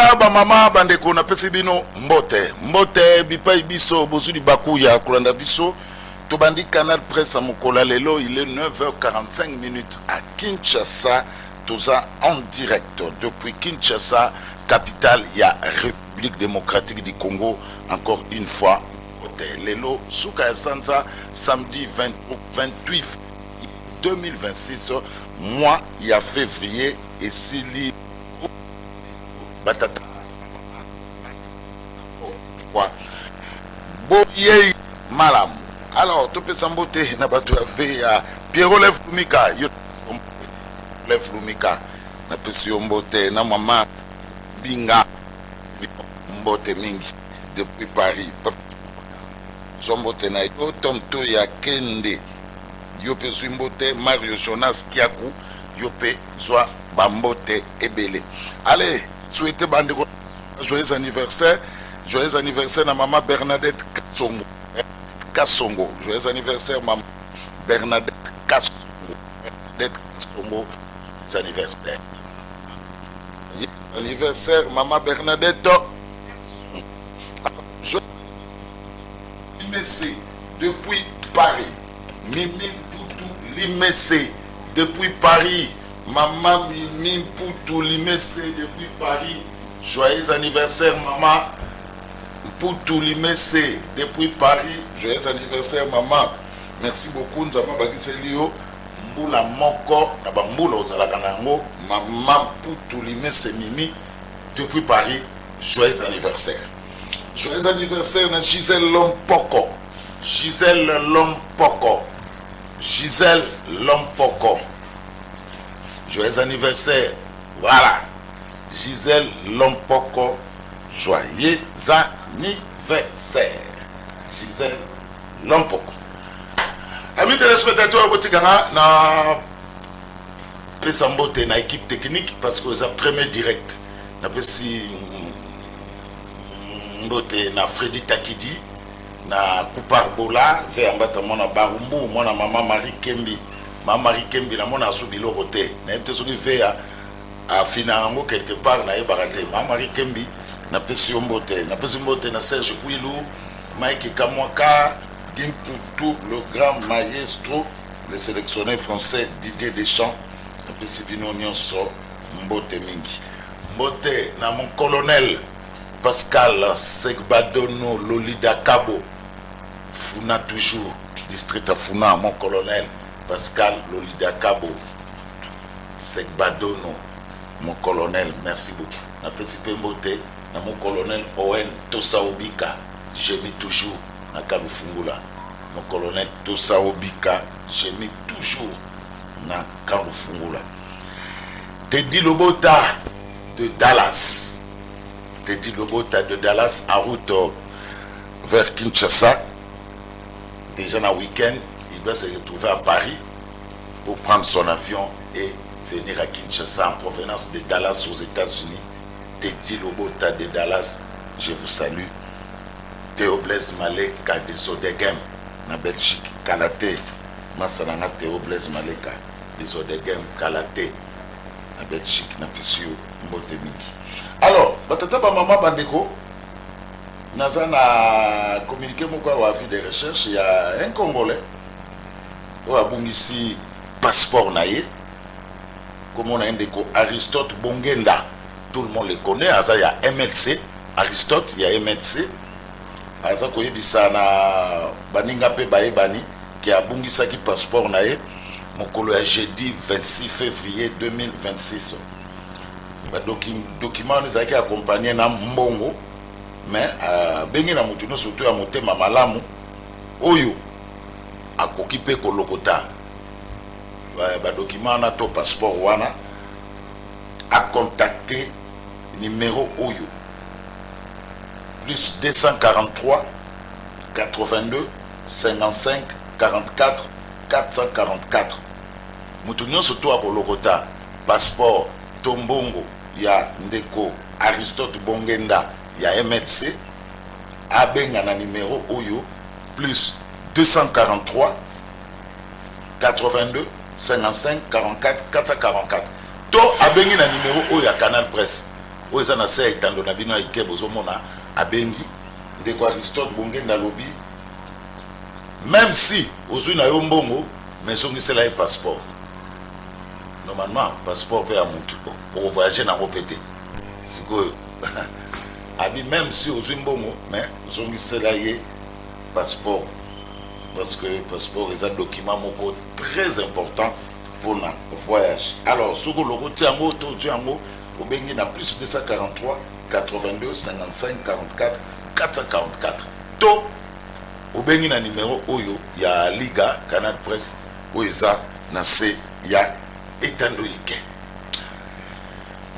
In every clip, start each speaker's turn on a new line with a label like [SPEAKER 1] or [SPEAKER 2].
[SPEAKER 1] batata ba mama bandeko na pesi bino mbote bipai biso bozuli bakuya kolanda biso to bandi Canal Presse à Mokola lelo. Il est 9h45 à Kinshasa, toza en direct depuis Kinshasa, capitale ya République démocratique du Congo. Encore une fois lelo Souka ya Sanza, samedi 28 2026 mois ya février et sili batata boye malam. Alors tout peut s'emboter na batu ya Pierrot Lev Lumika Lev Lumika na pesi mbote na mama binga mbote mingi depuis Paris zombote na yo tomto ya kende yo pe mbote Mario Jonas Kiaku yo pe zwa bambote ebele. Allez, souhaitez bandeko joyeux anniversaire na maman Bernadette Kassongo. Joyeux anniversaire maman Bernadette Kassongo. Joyeux anniversaire. Anniversaire maman Bernadette. Joyeux Limessé depuis Paris. Mimi Poutou Limessé depuis Paris. Maman Mimi Poutou Limessé depuis Paris. Joyeux anniversaire maman Poutou Limessé depuis Paris. Joyeux anniversaire maman. Merci beaucoup. Nous avons bagiselio mbula moko na bambula ozalaka nango maman Poutou Limessé Mimi depuis Paris. Joyeux anniversaire. Joyeux anniversaire na Gisèle Lompoko. Gisèle Lompoko. Joyeux anniversaire. Voilà. Gisèle Lompoko. Joyeux anniversaire. Gisèle Lompoko. Amis téléspectateurs, na pesambote na équipe technique parce que c'est le premier direct. Na pesi mbote na Freddy Takidi na Kupar Bola vers mbata mona Barumbu mona maman Marie Kembi. Maman Marie Kembi na mona asubilo côté. Na epte soki fait à finango quelque part na ebarate. Maman Marie Kembi na pesi mbote na Serge Kouilou, Mike Kamwaka, Gimpoutou, le grand maestro, le sélectionneur français Didier Deschamps, na pesi bino nyonso mbote mingi. Mbote na mon colonel Pascal Segbadono Lolida Kabo Funa toujours district à Funa, mon colonel Pascal Lolida Kabo Segbadono, mon colonel, merci beaucoup. Na principe mbote na mon colonel Owen Tosaobika, j'ai mis toujours na Kalufungula. Mon colonel Tosaobika, j'ai mis toujours na Kalufungula. Teddy Lobota de Dallas. Teddy Lobota de Dallas en route vers Kinshasa. Déjà dans le week-end, il doit se retrouver à Paris pour prendre son avion et venir à Kinshasa en provenance de Dallas aux États-Unis. Teddy Lobota de Dallas, je vous salue. Théo Blaise Maleka de Zodegem, na Belgique, Kalaté. Masananga Théo Blaise Maleka de Zodegem, Kalaté, na Belgique, na Pissio, Mbote Mingi. Alors, batata ba maman bandeko, naza na communiqué moko wa avis de recherche, il y a un Congolais qui a bungisi passeport naïe, comme on a un déco Aristote Bongenda, tout le monde le connaît, il y a MLC, Aristote, il y a MLC, aza koyebisa na baninga pe bae bani qui a bungisa ki passeport naïe, mokolo ya jeudi 26 février 2026. Document les aki accompagné na mbongo mais bengi na mutu no surtout ya motema malamu oyo akoki pe kolokota ba document na to passeport wana a contacté numéro oyo plus 243 82 55 44 444 mutu nyonso to akolokota passeport Tombongo ya ndeko Aristote Bongenda ya MLC abenga na numéro oyo plus 243 82 55 44 444 to abengi na numéro oyo ya Canal Presse oza na se etando na bino ike bozomona abengi ndeko Aristote bonge na lobby même si ozui na yo mbongo mais songisela ye passeport normalement passeport pe ya mutu pour voyager na ngopete sikoyo abi même si ozui mbongo mais songisela ye passeport parce que passeport est un document moko très important pour le voyage. Alors, si vous avez bengi na plus 243 82 55 44 444. To au bengi na numéro oyo ya Liga Canal Presse oiza na se ya etando ike.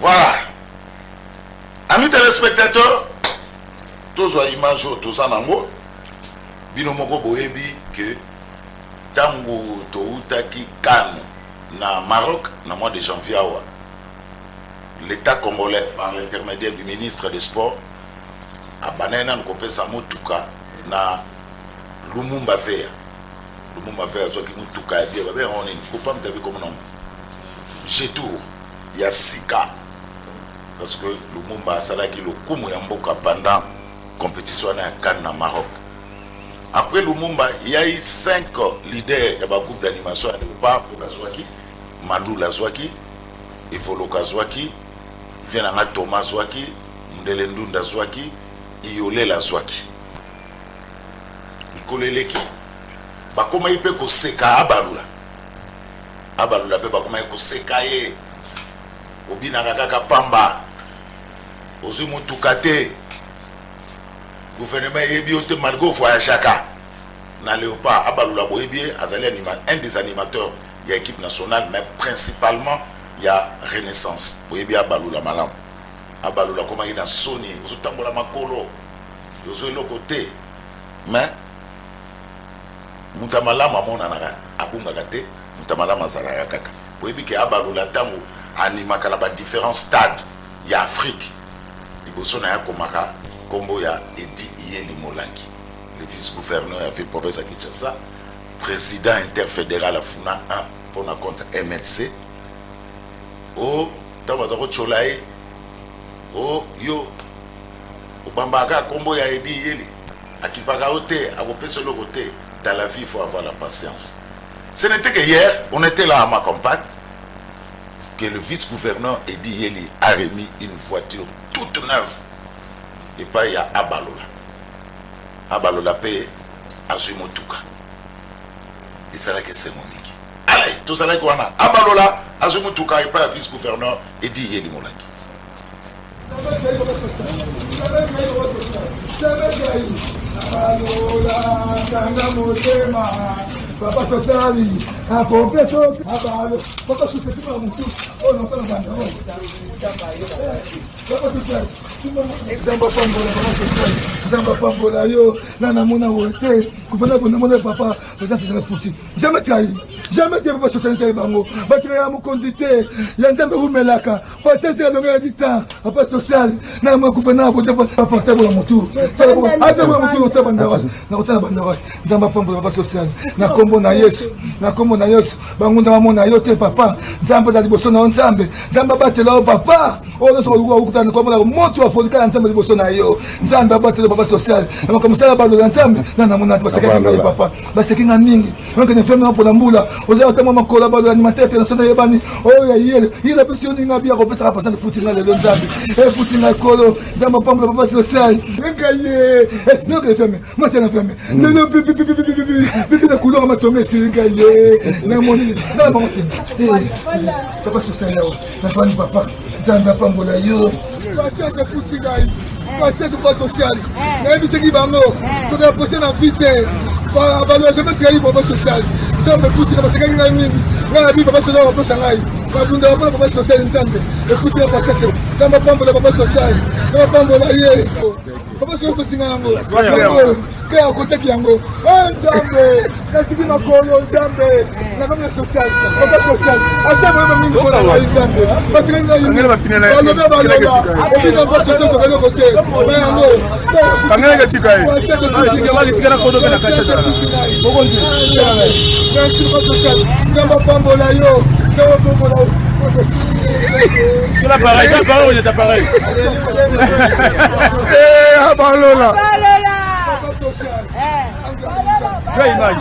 [SPEAKER 1] Voilà. Amis téléspectateurs, tous les images tous en ango bino moko boyebi que tango toutaki Cannes na Maroc na mois de janvier l'État congolais par l'intermédiaire du ministre des Sports a banana nkopesa motuka na Lumumba Veya zoki motuka ya bien babe on est pas me comme nom j'ai tout ya sika parce que Lumumba salaki le kumu ya mboka pendant compétition na Cannes na Maroc. Après Lumumba, il y a eu 5 leaders de groupe d'animation à l'époque pour Lazwaki, Malou Lazwaki, Evolo Kazwaki, Vienanga Thomas Zwaki, Ndelendunda Zwaki, Iole Lazwaki. Ikoleleki, bakoma ipe ko seka abalula. Abalula pe bakoma ko seka ye. Obina kaka pamba. Ozumu tukate. Gouvernement ebi ote malgo voyage chaka na Léopard abalula boyebi azali un des animateurs de l'équipe nationale mais principalement il y a Renaissance boyebi abalula malam abalula comme il dans Sony ozotambola makolo yozo lokote mais mutamalama mona naka abunga kate mutamalama zalaka kaka boyebi ke abalula tango animaka la ba différents stades ya Afrique liboso na ya komaka Kombo ya Edi Yeli Molangi, le vice-gouverneur a fait province à Kinshasa, président interfédéral à Funa 1 pour la compte MLC. Oh, Tawazaro Cholae, oh, yo, Obambaka, Kombo ya Edi Yeli, à Kipaka Ote, à Wopesolo Ote, dans la vie, il faut avoir la patience. Ce n'était que hier, on était là à ma campagne, que le vice-gouverneur Edi Yeli a remis une voiture toute neuve. Et pas il y a Abalola. Abalola paye Azumotuka. Et c'est là que c'est mon miki. Allez, tout ça là qu'on a. Abalola, Azumotuka et pas vice-gouverneur et dit Yeli Molangi.
[SPEAKER 2] Papa Sosali, a completo, abalo, papa Sosali, muito, ou não para mandar. Papa Sosali, Zamba Pambola, Papa Sosali, Zamba Pambola, yo, Nana Mona Wote, Kupana Mona Papa, vous êtes dans le foutu. Jamais trahi, jamais de Papa Sosali, c'est bango, Batria Mukondité, Yanzamba Rumelaka, Pasteur de la Dita, Papa Sosali, Nama Kupana, Papa Tabo Mutu, Azama Mutu, Tabandava, Nautana Zamba Pambola, Papa Sosali, Nakombo na Yesu, Nakombo na Yesu, Bangunda Mamona Yote, Papa, Zamba da Liboso na Nzambe, Zamba Batela, Papa, Ozo Ukutana, Komona, Moto, Afodika, Nzambe Liboso na Yo, Zamba Batela, Papa Social, Namakamsala Bado Nzambe, Nanamona, Basaki, Papa, Basaki Mingi, Naka Femme pour la Moula, Oza Tamama Kolabado, animateur international Yabani, Oya Yel, il a besoin d'une bien représenté la personne de Foutina de Nzambe, et Foutina Kolo, Zamba Pambo, Papa Social, Ngaye, est-ce que les femmes, moi c'est la femme, le bibi de couleur m'a tombé sur Ngaye, Namoni, Namoni, Papa Social, la famille Papa, Zamba Pambo, la Yo, c'est Foutina, c'est pas social, même si c'est Bango, tu as posé la vie. Je vais travailler pour Papa Social. Ça me fout parce que Papa Social Papa Social. Papa Social et foutu la passe. Ça m'a pas pour Papa Social. Ça m'a pas pour la yé. Papa Social ko singango. Ke akote kiango. Nzambe. Natiki makolo Nzambe. Na kama social. Papa Social. Asa mama mingi pour la Nzambe. Parce que ngana yini. Papa Social so kalo kote. Bango. Kamera katika hii. Wali tikana kodo kana kacha. Merci Papa Social. Nzamba pambo la yo. Nzamba pambo la yo.
[SPEAKER 3] C'est l'appareil, c'est l'appareil, c'est l'appareil.
[SPEAKER 4] Abalola.
[SPEAKER 3] Deux images.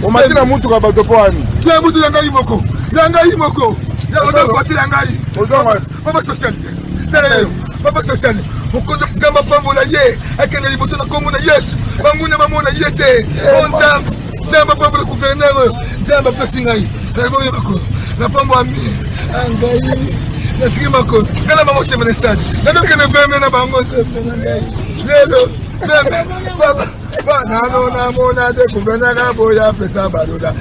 [SPEAKER 4] On m'a dit la mouture à Badopoani.
[SPEAKER 2] C'est un bout de Yangaï Moko. Yangaï Moko. Papa social. Papa social. Zamba Pambola ye. Akana liboso na komona yes. Bamuna mamona yete. On Zamba Pambola gouverneur. Zamba Pessingaï. La Pambo ami. Angaï. La Trimako. Kana maman te mena stade. Na donc ne veut mena bango se Nangaï. Lelo. Papa. Banano na mona de gouverneur boya pesa badola.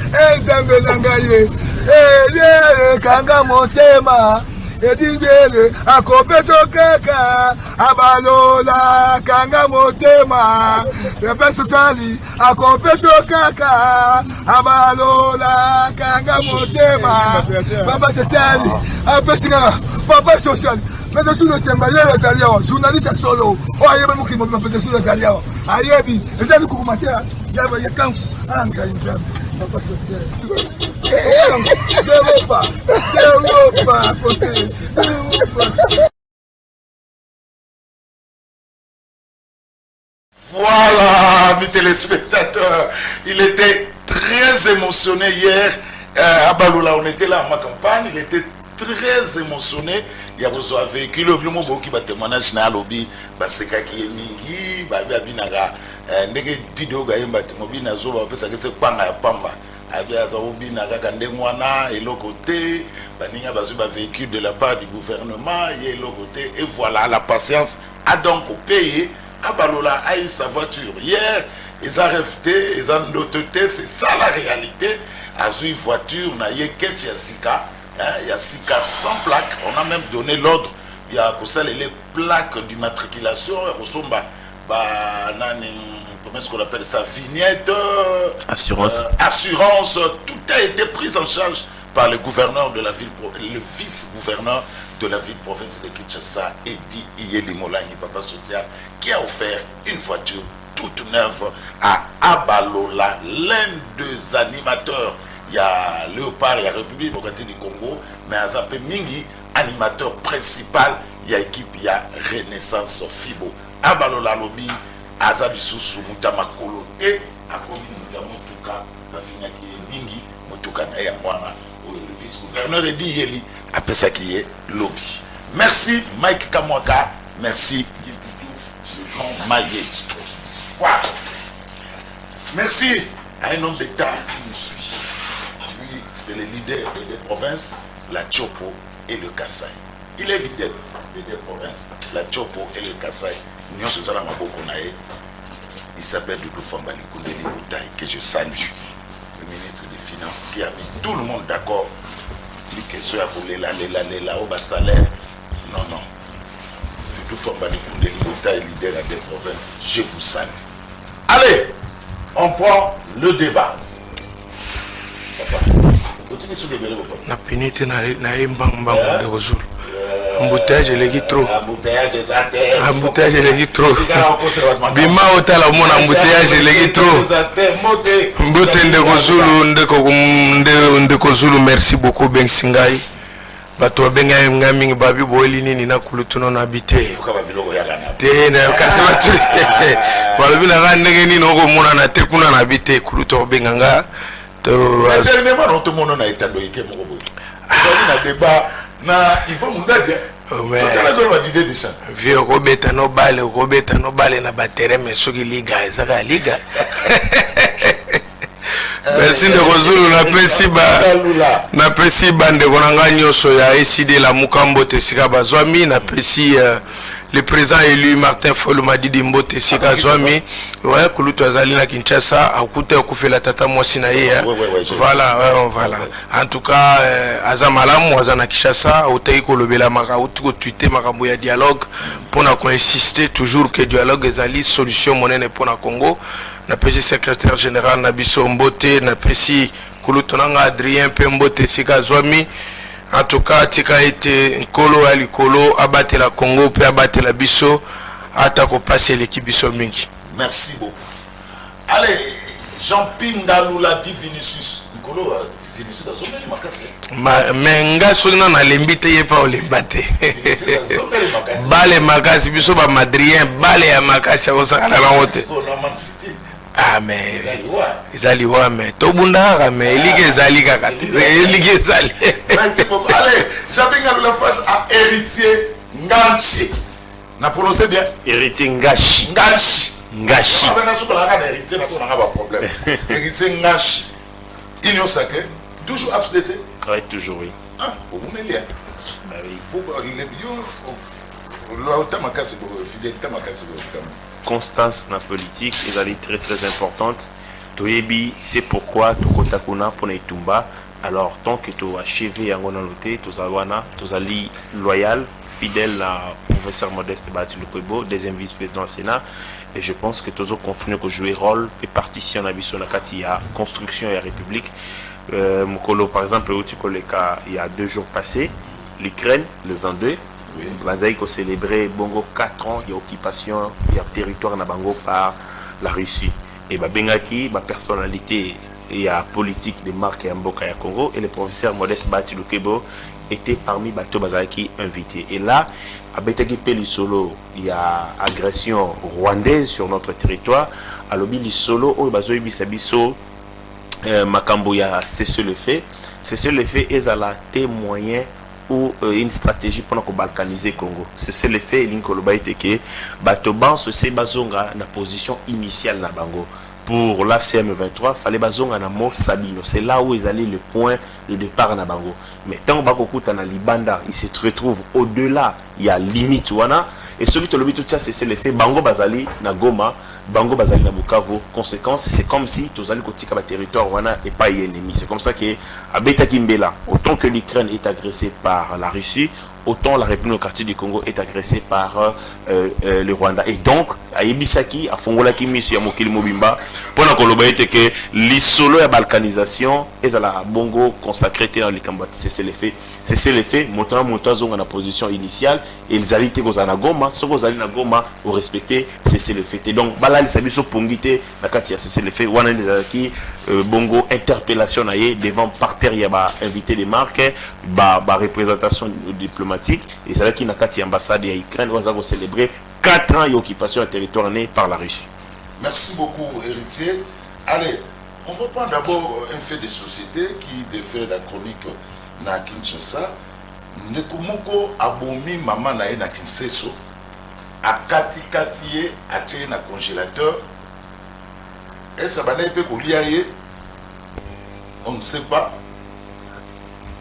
[SPEAKER 2] Zamba Nangaï. Ye kanga motema edibele akopeso keka abalola kanga motema repeso sali akopeso keka abalola kanga motema papa sociali apesinga papa sociali mais je suis le tembalé zalia journaliste solo o ayebe muki mo papa sociali zalia ayebi ezali kukumatea yaba yakanfu anga injambe papa sociali.
[SPEAKER 1] Voilà, mes téléspectateurs, il était très émotionné hier à Balola. On était là à ma campagne, il était très émotionné. Il y a un véhicule, il y a témoignage na lobby, parce que qui est mingi, babinaga, ndege tido ga yemba timobina zoba pesa kese kwanga ya pamba. Abia zaobi na gagande mwana et le côté baninga bazuba véhicule de la part du gouvernement et le côté et voilà la patience a donc payé à Balola a eu sa voiture hier ils ont rêvé ils ont noté c'est ça la réalité a eu voiture na yeket ya sika il y a sika sans plaque on a même donné l'ordre il y a les plaques d'immatriculation resomba ba nani comment est-ce qu'on appelle ça, vignette, assurance, tout a été pris en charge par le gouverneur de la ville, le vice-gouverneur de la ville-province de Kinshasa, Edi Iyelimolangi, papa social, qui a offert une voiture toute neuve à Abalola, l'un des animateurs. Il y a Léopard, il y a République démocratique du Congo, mais à Zappé Mingi, animateur principal, il y a équipe, il y a Renaissance Fibo. Abalola Lobby, Azabi Soussou, Moutama Kolo, et à Komi Moutouka, la fille qui est Mingi, Moutouka Naya Mwana, le vice-gouverneur Edi Yeli, après ça qui est Lobby. Merci Mike Kamwaka, merci Gilputu, ce grand maestro. Voilà. Merci à un homme d'État qui nous suit. Lui, c'est le leader des deux provinces, la Tchopo et le Kassai. Il est leader des deux provinces, la Tchopo et le Kassai. Il s'appelle Doudou Fambali Koundeli Boutaï, que je salue, le ministre des Finances, qui a mis tout le monde d'accord. Les questions à la au salaire. Non. Doudou Fambali Koundeli Boutaï, leader des provinces, je vous salue. Allez, on prend le débat. Papa.
[SPEAKER 5] Na pénité na mbang de Kozulu. Embouteillage les trop. Embouteillage les trop. Bima hôtel à mon embouteillage les trop. Mbote de Kozulu merci beaucoup Ben Singai. Bato benga ngami babi boeli nini na kulutuno na bite. Te na kasi batu. Wala bina ngenge nini oko mona na te kuna na bite kuluto benga nga. To
[SPEAKER 1] dernièrement non tout monde na etando ike moko boy. Na débat na il faut munda bien. Totala golo d'idée de ça.
[SPEAKER 5] Vieux robeta no bale na batere mais soki liga ezaka liga. Merci de Kozulu na pesi bande konanga nyoso ya ECD la Mukambo Tesika Bazwami na pesi le président élu Martin Fayulu Madidi Mbote Sika Zwami ouais kulutu azali na Kinshasa akute okufela tata mwasi na ye voilà en tout cas azamalamu azana Kinshasa otei kolobela maka otiko tweeter makambo ya dialogue pona ko insister toujours que dialogue ezali solution monene pona Congo na pesi secrétaire général na biso Mbote na pesi kulutu nanga Adrien Mbote Sika Zwami. En tout cas, tika été Nkolo alikolo abattre la Congo puis abattre la biso atako passer l'équipe biso mingi.
[SPEAKER 1] Merci beaucoup. Allez, Jean-Pinga Lula dit Vinicius. Nkolo Vinicius a sommet makasi.
[SPEAKER 5] Menga sona na lembite ye pa ole batte. Bale makasi biso ba Madrien bale ya makasi ko saka na wote. Ah mais Zali wa mais to bunda mais ligue Zali kaka ligue Zali.
[SPEAKER 1] Merci beaucoup. Allez, Jean-Pinga Lula face à héritier Nganchi. Na prononcer bien
[SPEAKER 6] héritier Ngashi.
[SPEAKER 1] Ngashi. Ah ben na souka la héritier na ko na ba problème. Héritier Ngashi. Union sacrée toujours FDC.
[SPEAKER 6] Oui, toujours oui.
[SPEAKER 1] Ah, vous me lire.
[SPEAKER 6] Bah oui.
[SPEAKER 1] Pourquoi les
[SPEAKER 6] constance na politique est très très importante. Toyebi c'est pourquoi tokotakuna pona itumba. Alors tant que tu achevé yango na loté tozawana tozali loyal fidèle à professeur Modeste Bahati Lukwebo deuxième vice-président Sénat et je pense que tozo continuer à jouer rôle et partition na biso na kati ya construction et république. Mukolo par exemple il y a 2 jours passés l'Ukraine le 22 Banzaï ko célébrer bongo 4 ans d'occupation du territoire na bango par la Russie et bengaki ba personnalité et politique de marque ya mboka ya Congo et le professeur Modeste Bahati Lukwebo était parmi bato bazaki invités et là à Betaki Peli Solo il y a agression rwandaise sur notre territoire à Lobi Solo au bazoyi bisabiso makambo ya cessez le fait est à la témoin ou une stratégie pour nous balkaniser Congo. C'est le fait l'inkoloba que Batoban se bazonga na position initiale na bango. Pour l'AFCM 23, fallait bazonga na Mont Sabino. C'est là où ils allaient le point de départ na bango. Mais tant que na Libanda, il se retrouve au-delà, il y a limite wana et celui qui le tout ça c'est le fait bango bazali na Goma, bango bazali na Bukavu. Conséquence, c'est comme si tous allez kotika ba territoire wana et pas ennemi. C'est comme ça que Abeta Kimbela, autant que l'Ukraine est agressée par la Russie, autant la République démocratique du Congo est agressée par le Rwanda. Et donc, à Ebisaki, à Fongola Kimis, à Mokili Mobimba, pendant que l'on que l'isolo et la balkanisation est à la bongo consacrée dans les combats. C'est le fait, montant en la position initiale, et ils allaient aux Anagoma, ce qu'ils allaient à Goma, au respecter, c'est le fait. Et donc, Bala, les amis sont pongité, la Katia, c'est le fait, on a des acquis, bongo interpellation devant parterre, il y a invité des marques, représentation diplomatique. Et c'est là qu'il y a une ambassade et l'Ukraine où on a célébré 4 ans d'occupation du territoire né par la Russie.
[SPEAKER 1] Merci beaucoup, héritier. Allez, on va prendre d'abord un fait de société qui défait la chronique na Kinshasa. Nekumoko abomi maman na Kinshasa a kati a tiré na congélateur. Et ça va n'être que lié. On ne sait pas.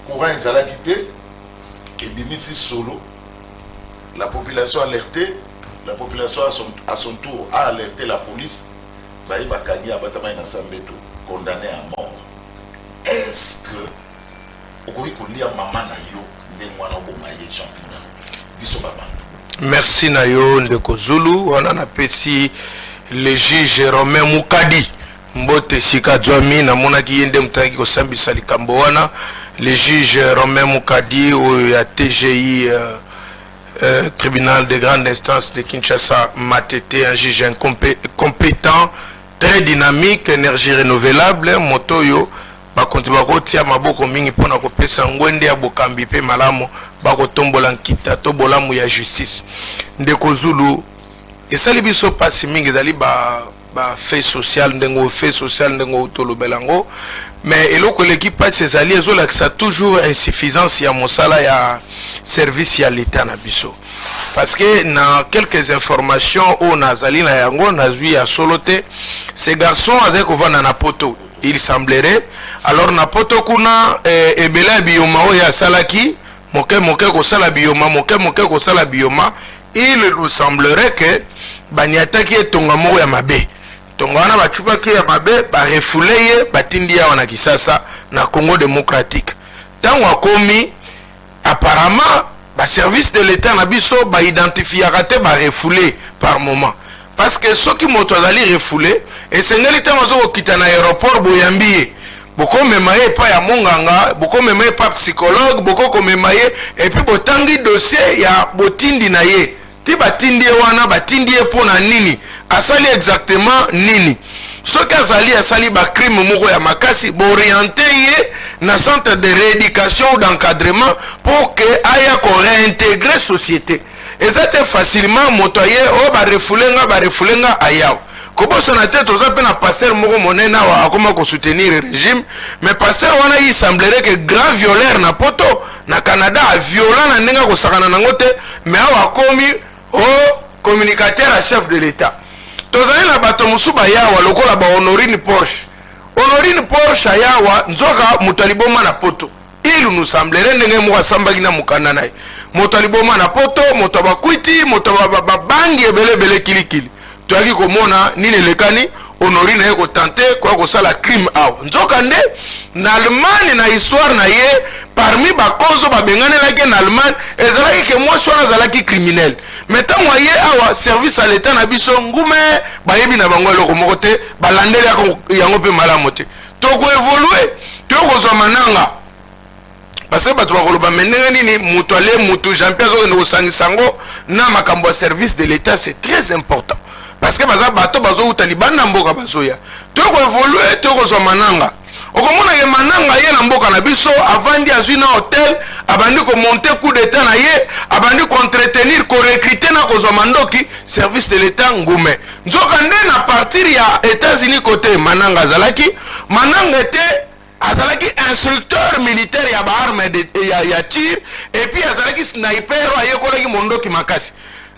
[SPEAKER 1] Courant est à la quitté. Et Bimisi solo, la population alertée, la population à son tour a alerté la police, condamné à mort. Est-ce que
[SPEAKER 5] merci Nayo Ndeko Zulu, on a appelé le juge Romain Moukadi mbote sika Djwami na monaki yende mutaki ko sambisa likambo wana. Le juge Romain Moukadi ou ya TGI tribunal de grande instance de Kinshasa Matete, un juge compétent, très dynamique, énergie renouvelable, motoyo bakonti bakotia maboko mingi pona kopesa ngwende ya bokambi pe malamu bakotombola nkita to bolamu ya justice. Ndeko Zulu esali biso pasi mingi ezali ba fait social ndengo tolobelango, mais eloko leki pasi ezali ezolakisa toujours insuffisance ya mosala ya service ya l'état na biso. Parce que dans quelques informations on a zali na yango nazwi ya solote, ces garçons azali kovanda na poto, il semblerait alors na poto kuna ebela bioma o ya salaki moke ko sala bioma moke ko sala bioma, il nous semblerait que baniataki etonga moko ya mabe tonga wana bachupa ki ya mabe ba refouleye batindi ya wana Kisasa na Congo démocratique. Tango akomi apparemment ba service de l'état na biso ba identifiera te ba refoulé par moment, parce que soki moto azali refoulé esengeli te mazo kokita na aéroport boyambiye boko memaye pa ya monganga, boko memaye pa psychologue, boko ko memaye et puis botangi dossier ya botindi na ye ti batindi wana batindi pona nini asali exactement nini. Soki asali ba crime moko ya makasi bo orienter ye na centre de rééducation ou d'encadrement pour que aya ko réintégrer société. Ezate facilement motoye o ba refulenga ayaw. Kobo sonate toza pe na passer moko monena wa akoma ko soutenir le régime, mais passer wana il semblerait que grand violeur na poto na Canada a violent na ndenga ko sakana nango te, mais awa komi o communicateur à chef de l'état. Tozali na bato musuba yawa lokola ba Honorine Porsche yawa nzoka mutaliboma na poto. Il nous semblerait ndenge mwa sambaki na mukanda naye mutaliboma na poto, motabakwiti motababangi ebele kilikili. Toaki komona nini lekani Honorine eko tenter kwa kosala crime awa nzoka nde na Allemagne na histoire na ye parmi bakozo babengane lake na Allemagne ezalaki ke mwasi wana azalaki criminel, mais tango ye awa service à l'état na biso ngume bayebi na bango eloko moko te balandeli yango pe malamu te toko évoluer tokozwa mananga parce que bato bakoloba ndenge nini mutu ale mutu Jean-Pierre Zokende kosangisango na makambo ya service de l'état, c'est très important parce que baza bato bazo utaliban na mboka bazoya toko évoluer tokozwa mananga okomona ye mananga ye na mboka na biso avandi azwi na hotel abandi ko monter coup d'état na ye abandi ko entretenir ko recruter na kozwa mandoki service de l'état ngume nzoka nde na partir ya États-Unis côté mananga azalaki instructeur militaire ya ba arme de ya tir et puis azalaki sniper ayekolaki mondoki makasi.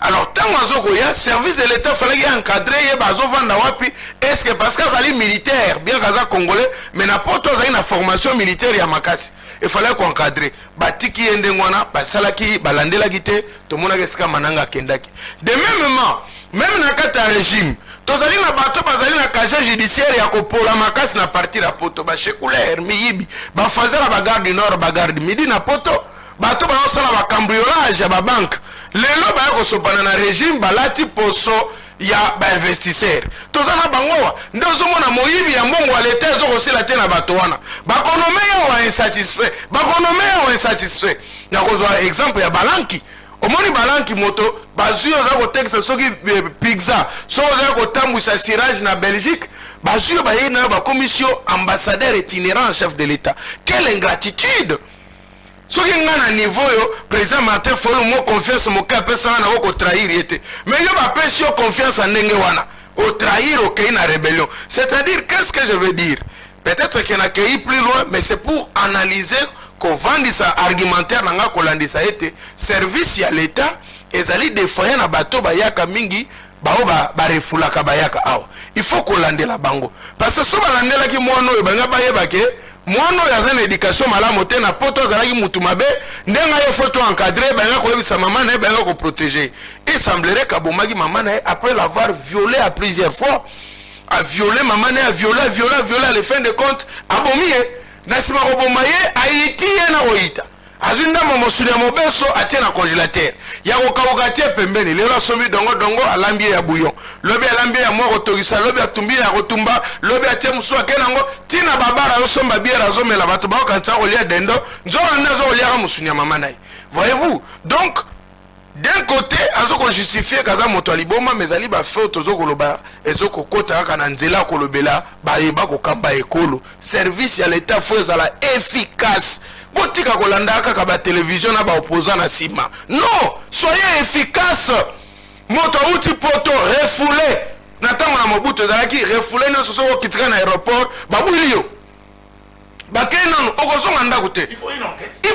[SPEAKER 5] Alors tant que ya service de l'état fallait encadrer ye bazo vanda wapi, est-ce que parce que azali militaire bien kaza congolais mais na poto azali na formation militaire ya makasi il fallait qu'on encadrer batiki yende ngwana basalaki balandela kite to mona ke sika mananga kendaki de même na kata régime tozali na bato bazali na casier judiciaire ya kopola makasi na parti la poto ba chekulaire miyibi ba fazela ba garde du nord ba garde midi na poto bato ba osala ba cambriolage ya ba banque lelo ba ko sopana na régime balati poso ya ba investisseur tozana bango nde ozomona moyibi ya mbongo aleta ezokosila te na bato wana bakonome ya insatisfait na kozwa exemple ya balanki omoni balanki moto bazui oza kotekisa soki pizza soki oza kotambwisa sirage na Belgique bazui baye na ba commission ambassadeur itinérant en chef de l'état. Quelle ingratitude! Soki nga na niveau yo président Martin Fayulu mo confiance mo ka pesa na ko trahir yete mais yo ba pesa confiance en ndenge wana o trahir o kei na rébellion. C'est-à-dire qu'est-ce que je veux dire? Peut-être qu'il y a accueilli plus loin, mais c'est pour analyser qu'on vende ça argumentaire nanga kolandisa ete service ya l'état ezali défaillant na bato bayaka mingi bao ba refulaka bayaka awa. Il faut kolandela bango parce que so balandela ki mwana oyo banga bayeba ke mwana oyo aza na éducation malamu te na poto azalaki mutu mabe ndenga ye photo encadré banga koyebisa mama na ye banga ko protéger. Il semblerait kabomaki mama na ye après l'avoir violé à plusieurs fois, a violé maman a violé à la fin de compte abomi na sima ko bomaye Haïti na oita azunda momosuni ya mobeso atie na congélateur ya kokauka tie pembeni lelo asombi dongo alambi ya bouillon lobi alambi ya mwa kotokisa lobi atumbi ya kotumba lobi atie musu ake nango tina babara osomba bière azomela bato baokanisa kolia dendo nzolo nde azokolia musuni ya mama naye. Voyez-vous, donc d'un côté azoko justifier kaza moto aliboma mezali ba faute ozokoloba ezoko kota kaka na nzela kolobela bayeba kokamba ekolo service ya l'état faut ezala efficace botika kolanda kaka ba télévision na ba opposant na sima non soyez efficace moto uti poto refoulé na tango na mobutu ezalaki refoulé na sosoko kitika na aéroport babulio bakena okozonga ndako te. Il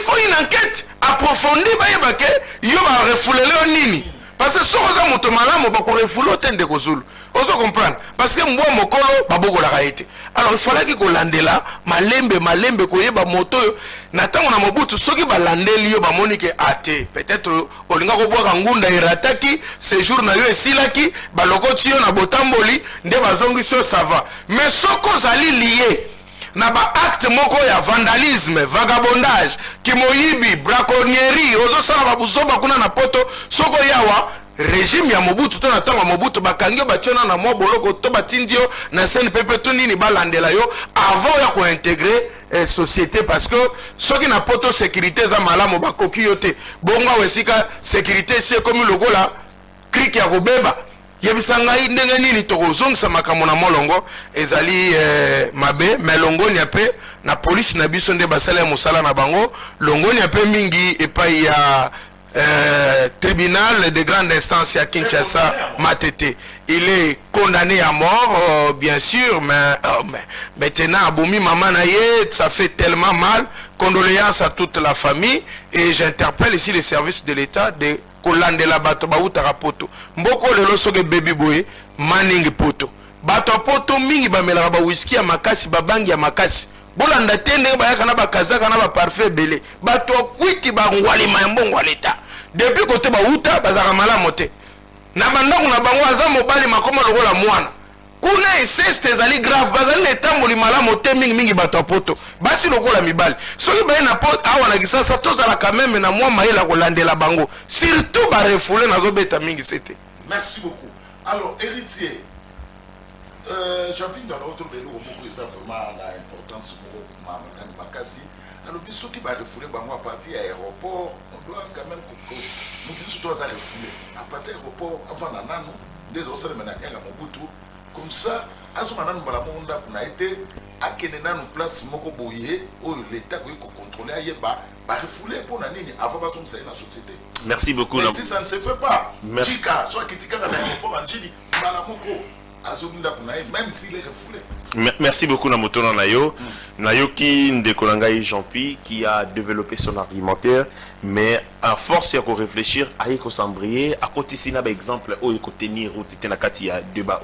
[SPEAKER 5] faut une enquête approfondie bayeba ke yo ba refoulele nini parce que sokoza moto malamu ba ko refoule otende kozulu ozo comprendre parce que mbo mokolo babokola kaite. Alors il fallait que landela malembe koyeba moto na tango na mobutu soki balandeli yo bamoni ke ate peut-être olinga ko bwaka ngunda irataki séjour na yo esilaki balokoti yo na botamboli nde bazongi so ça va mais soko zali lié na ba acte moko ya vandalisme vagabondage kimoyibi braconnerie ozo sala babuzoba kuna na poto soko yawa régime ya Mobutu to na tango Mobutu bakangi bationa na mwa boloko to batindio na scène pepe to nini balandela yo avant ya ko intégrer société parce que soki na poto sécurité za malamu bakoki yote bonga wesika sécurité c'est comme lokola clique ya kobeba yebisanga ndenge nini tokozongisa makambo na molongo ezali mabe melongo nya pe na police na biso nde basala musala na bango longo nya pe mingi epai ya tribunal de grande instance à Kinshasa Matete. Il est condamné à mort, bien sûr, mais maintenant, Aboumi Maman Naye, ça fait tellement mal. Condoléances à toute la famille. Et j'interpelle ici les services de l'État de Kolande la bato bautara poto. Mboko lelo soge baby boy, maningi poto. Bato poto mingi ba melaka ba whisky ya makasi, ba bangi ya makasi. Bolanda tende ba yakana ba kazaka na ba parfait belé. Bato kwiti ba ngwali mayambongo l'État. Depuis côté ba uta bazaka malamu te. Na bandongo na bango aza mobali makoma lokola mwana. Kuna insiste ezali grave bazali na etamboli malamu te mingi bato poto. Basi lokola mibali. Soki ba na pot awa na kisasa tozala quand même na mwa maela kolandela bango. Surtout ba refoulé nazo beta mingi c'était.
[SPEAKER 1] Merci beaucoup. Alors héritier Jean-Pierre dans l'autre de l'eau ça vraiment l'importance pour Makasi. Alors biso qui va refouler bango à partir à aéroport, on doit quand même nous surtout à refouler à partir aéroport avant la nano des autres maintenant à Mobutu comme ça azumanana malamonda na été à kenena nous place moko boyé où l'état ko contrôler ayeba ba refouler pour na nini avant ba somsa na société.
[SPEAKER 6] Merci beaucoup.
[SPEAKER 1] Mais si ça ne se fait pas,
[SPEAKER 6] merci.
[SPEAKER 1] Soit critique à l'aéroport en Chili, malamoko même s'il est refoulé.
[SPEAKER 6] Merci beaucoup Namoto Nayo. Nayo qui Ndekolangai Jean-Pi qui a développé son argumentaire, mais à force de réfléchir, à s'embrayer, à côté par exemple, au tenir ou tenakati ya débat.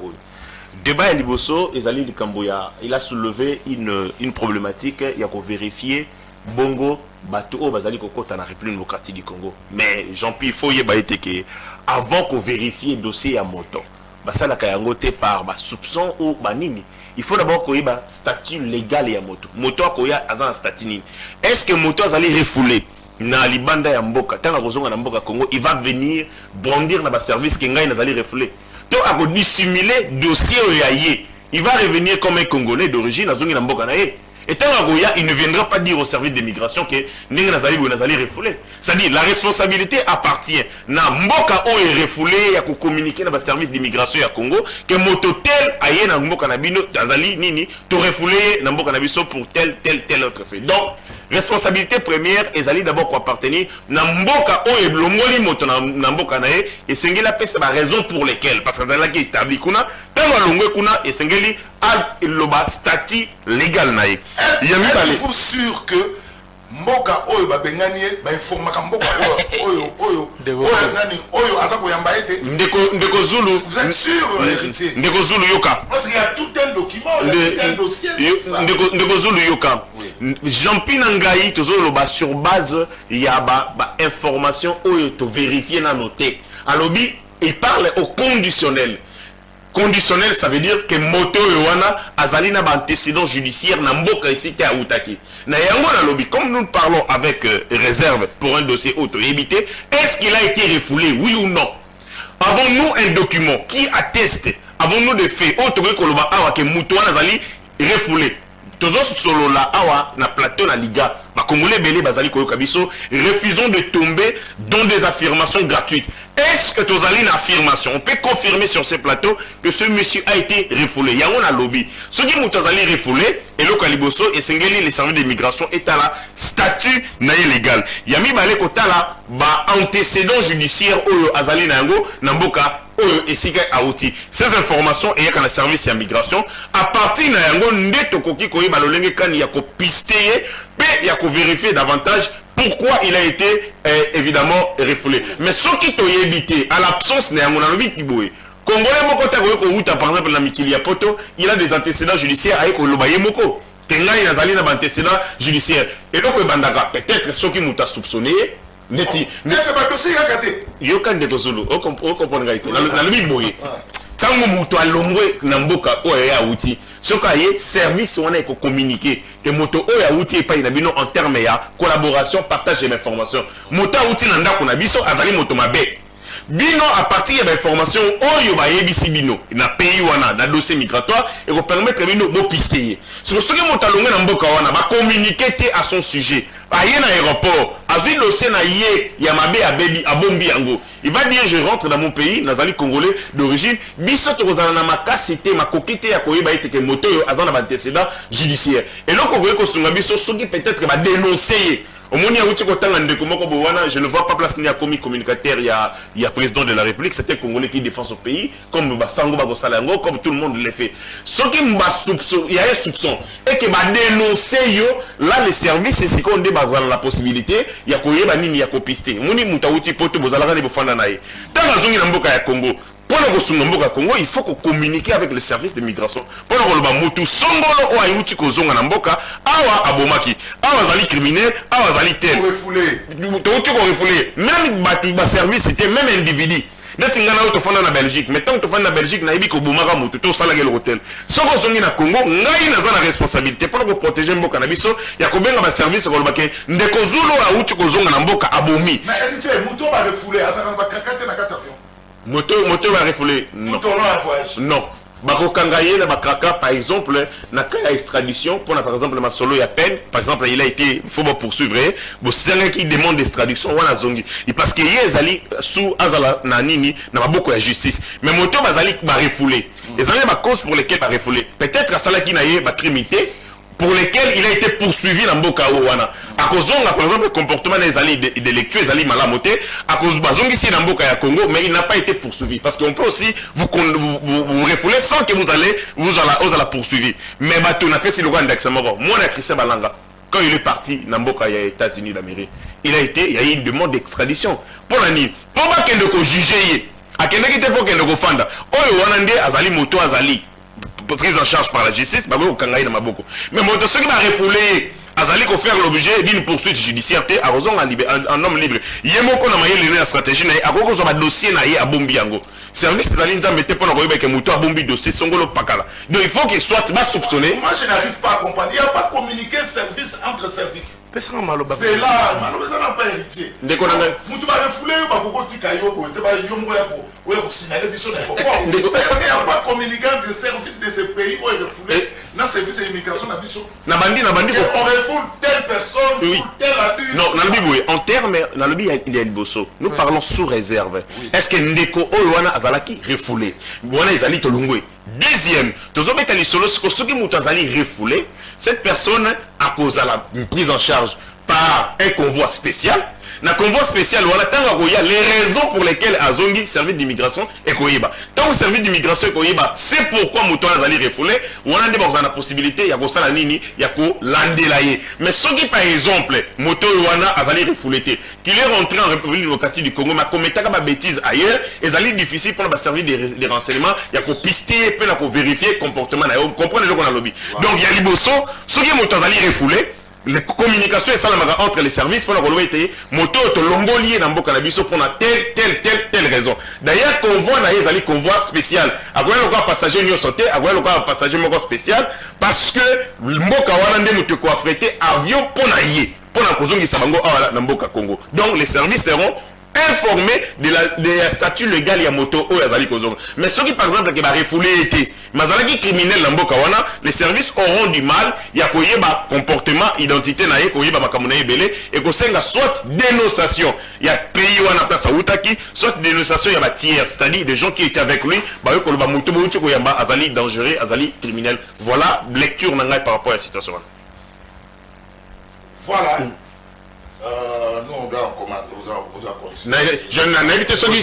[SPEAKER 6] Débat et Liboso, Ezali Likamboya, il a soulevé une problématique, il y a qu'on vérifier Bongo, Bato, Bazali Kokota, la République démocratique du Congo. Mais Jean-Pi, il faut y être que avant qu'on vérifie le dossier à Moto. Basala kayangote par soupçon ou banini. Il faut d'abord qu'il y ait un statut légal ya moto. Moto akoya azan statut nini. Est-ce que moto azali refoulé na libanda ya mboka tanga kozonga na mboka Congo, il va venir bondir na ba service que ngai nazali refoulé. To ako dissimuler dossier oyaye. Il va revenir comme un Congolais d'origine azongi na mboka na ye. Et tant il ne viendra pas dire au service d'immigration que Nenga Nazali ou Nazali refoulé. C'est-à-dire la responsabilité appartient na mboka o est refoulé ya ko communiquer na ba service d'immigration ya Congo que mototel aye na mboka na bino Nazali nini to refoulé na mboka na biso pour tel autre fait. Donc responsabilité première ezali d'abord ko appartenir na mboka o est blongoli moto na mboka na ye et sengela pesa ba raison pour lesquelles parce que zala ki établi kuna tellement longwe kuna et sengeli loba statut légal naï.
[SPEAKER 1] Êtes-vous sûr que mboka oyo babengani ba informaka mboka oyo nani oyo azako yamba ete
[SPEAKER 6] ndeko Zulu
[SPEAKER 1] vous êtes sûr héritier
[SPEAKER 6] ndeko Zulu yoka
[SPEAKER 1] parce qu'il y a tout un document un dossier
[SPEAKER 6] ndeko Zulu yoka Jean-Pi Nangai tozo loba sur base ya ba information oyo to vérifier na noter alobi il parle au conditionnel. conditionnel, ça veut dire que moto yowana azali na ba antécédent judiciaire na mboka ici te autaki. Na yango na lobby, comme nous parlons avec réserve pour un dossier auto évité, est-ce qu'il a été refoulé, oui ou non? Avons-nous un document qui atteste, avons-nous des faits auto koloba awa ke moto wana azali refoulé? Tozo solo la awa na plateau na liga ba congolais belé bazali koyoka biso, refusons de tomber dans des affirmations gratuites. Est-ce que tozali une affirmation? On peut confirmer sur ce plateau que ce monsieur a été refoulé. Il y a un lobby. Ce qui est refoulé, et le Kaliboso et Sengeli, les services d'immigration, est à la statut légal. Il y a mis balé kotala ba antécédent judiciaire au azali nango namboka et sika aouti. Ces informations et quand le service d'immigration à partir na yango ndeto koki koyi balolenge kan ya ko pisteye pe ya ko vérifier davantage pourquoi il a été évidemment refoulé. Mais ce qui t'a évité, à l'absence de Yangonanobi Kiboé, Congolais Moko Tagoyoko Outa, par exemple, la Mikilia Poto, il a des antécédents judiciaires avec Olobaye Moko. Tenga, il a des antécédents judiciaires. Et donc, Bandaka, peut-être ce qui m'a soupçonné, Neti.
[SPEAKER 1] Mais c'est pas dossier,
[SPEAKER 6] Yokan de Tozolo, on comprend la réalité. Dans le Biboé. Tango moto alongwe na mboka oyo ya outi soka ye service on a communiquer que moto oyo ya outi epai na bino en terme ya collaboration partage d'informations moto outi na ndako na biso azali moto mabe bino à partir de l'information oyo ba yebisi bino na pays wana na dossier migratoire et ko permettre bino bo pister sur ce que moto alongwe na mboka wana ba communiquer à son sujet aye na aéroport azui dossier na ye ya mabe abebi abombi yango. Il va dire je rentre dans mon pays, nazali congolais d'origine, biso tokozana na makasite makokite ya koyeba ete ke moto yo azana ba antécédent judiciaire. Et donc on ko sunga biso soki peut-être va dénoncer. Omoni ya uti ko tanga ndeko moko bowana, je ne vois pas place ni a commis communicateur il y a président de la République, c'était congolais qui défend son pays comme Basango Bagosalango comme tout le monde le fait. Soki mba soupçon, il y a un soupçon et que va dénoncer yo là les services c'est qu'on débat dans la possibilité ya koyeba nini ya kopister. Moni mutauti poto bozalaka ne bofanda naye. Tanga zongi na mboka ya Congo. Pour le Kosunga mboka Congo, il faut qu'on communique avec le service d'immigration. Pour le Koloba Mutu Songolo o ayuti ko zonga na mboka, awa abomaki, awa zali criminel, awa zali tel.
[SPEAKER 1] Refoulé.
[SPEAKER 6] Touti ko refoulé. Même ba service c'était même individu. Neti ngana auto fanda na Belgique, mais tant que fanda na Belgique na ibi ko bomaka mutu to sala gel hotel. Soko zongi na Congo, ngai na za na responsabilité pour ko protéger mboka na biso, ya ko benga ba service ko lobake ndeko zulu auti ko zonga na mboka abomi.
[SPEAKER 1] Mais elle dit mutu ba refoulé, azana ba kakate na katafio.
[SPEAKER 6] Moto va refoulé. Non. Non. Bako kangaye na bakraka par exemple na cas extradition pour par exemple ma solo ya peine par exemple il a été faut poursuivre bo senga qui demande d'extradition wana zongi parce que yezali sous azala na nini na maboko ya justice mais moto bazali ba refoulé les années ba cause pour lesquelles ba refoulé peut-être sala ki na ye ba criminalité pour lesquels il a été poursuivi dans Mboka Wana. À cause de, par exemple, le comportement des alliés de lecture, des alliés malamotés, à cause de ici dans Mboka ya Congo, mais il n'a pas été poursuivi. Parce qu'on peut aussi vous refouler sans que vous allez poursuivre. Mais bateau n'a pas si le roi d'Axamoro. Moi, on a Christian Balanga. Quand il est parti dans Mboka ya États-Unis d'Amérique, il y a eu une demande d'extradition. Pour l'année, pour pas qu'il ne soit jugé, à qu'il ne soit pas qu'il fanda. Oh, Wanande, Azali, Moto, Azali. Prise en charge par la justice, mais mon ce qui m'a refoulé, Azali ko faire l'objet d'une poursuite judiciaire, à raison un homme libre. Yemoko na maïe la stratégie, à cause de dossier na à Bombiango. Service des alliés mettait pour envoyer que Mouto à Bombi dossier Songolo Pakala. Donc il faut qu'il soit soupçonné.
[SPEAKER 1] Moi je n'arrive pas à comprendre. Il n'y a pas communiqué service entre services. C'est là, malheureusement, on n'a pas héritier. Mouto va refouler, il va beaucoup de cailloux, il va signaler Est-ce qu'il n'y a pas communiqué entre les services de ce pays où il est refoulé dans le service d'immigration na biso? On refoule telle personne, oui. Telle adulte.
[SPEAKER 6] Non, dans le Bible, en termes, dans le Bible, il y a le bosso. Nous parlons sous réserve. Oui. Est-ce que Ndeko Oluana Azalaki refoulé? Wana Azali Tolungwe. Deuxième, ce qui Moutazali refoulé, cette personne, à cause de la prise en charge par un convoi spécial, na convoi spécial voilà tant les raisons pour lesquelles Azongi service d'immigration est koyeba. Tant que service d'immigration est koyeba, c'est pourquoi Mouton Azali refoulé, on a d'abord la possibilité ya ko sala nini ya ko landelaye. Mais ce qui par exemple Mouton Wana Azali refoulé qu'il est rentré en République démocratique du Congo mais commettait ba bêtise ailleurs, Azali difficile pour ba servir des renseignements, ya ko pister peut la ko vérifier comportement na yo, comprendre le qu'on a lobby. Donc il y a liboso, ce qui Mouton Azali refoulé les communications et ça entre les services pour la moto to longolier dans mboka na biso pour telle raison. D'ailleurs convoi na ezali convoi spécial. Agoya le passager nyo sauté, agoya le passager moko spécial parce que mboka wana nde mutu ko affréter avion pour na yé pour na kozongi sabango na mboka Congo. Donc les services seront informés de la statut légal ya moto o yazali kozonga. Mais ceux qui par exemple qui va refouler été mazalaki criminel na mboka wana, les services auront du mal ya koyeba comportement identité na ye koyeba makambo na ebele et kosenga soit dénonciation ya pays wana place outaki, soit dénonciation ya ba tiers, c'est-à-dire des gens qui étaient avec lui ba yo koloba moto bo uti koyamba azali dangereux, azali criminel. Voilà lecture na ngai par rapport à la situation.
[SPEAKER 1] Voilà. Nous on doit commencer.
[SPEAKER 6] Je n'ai évité ceux qui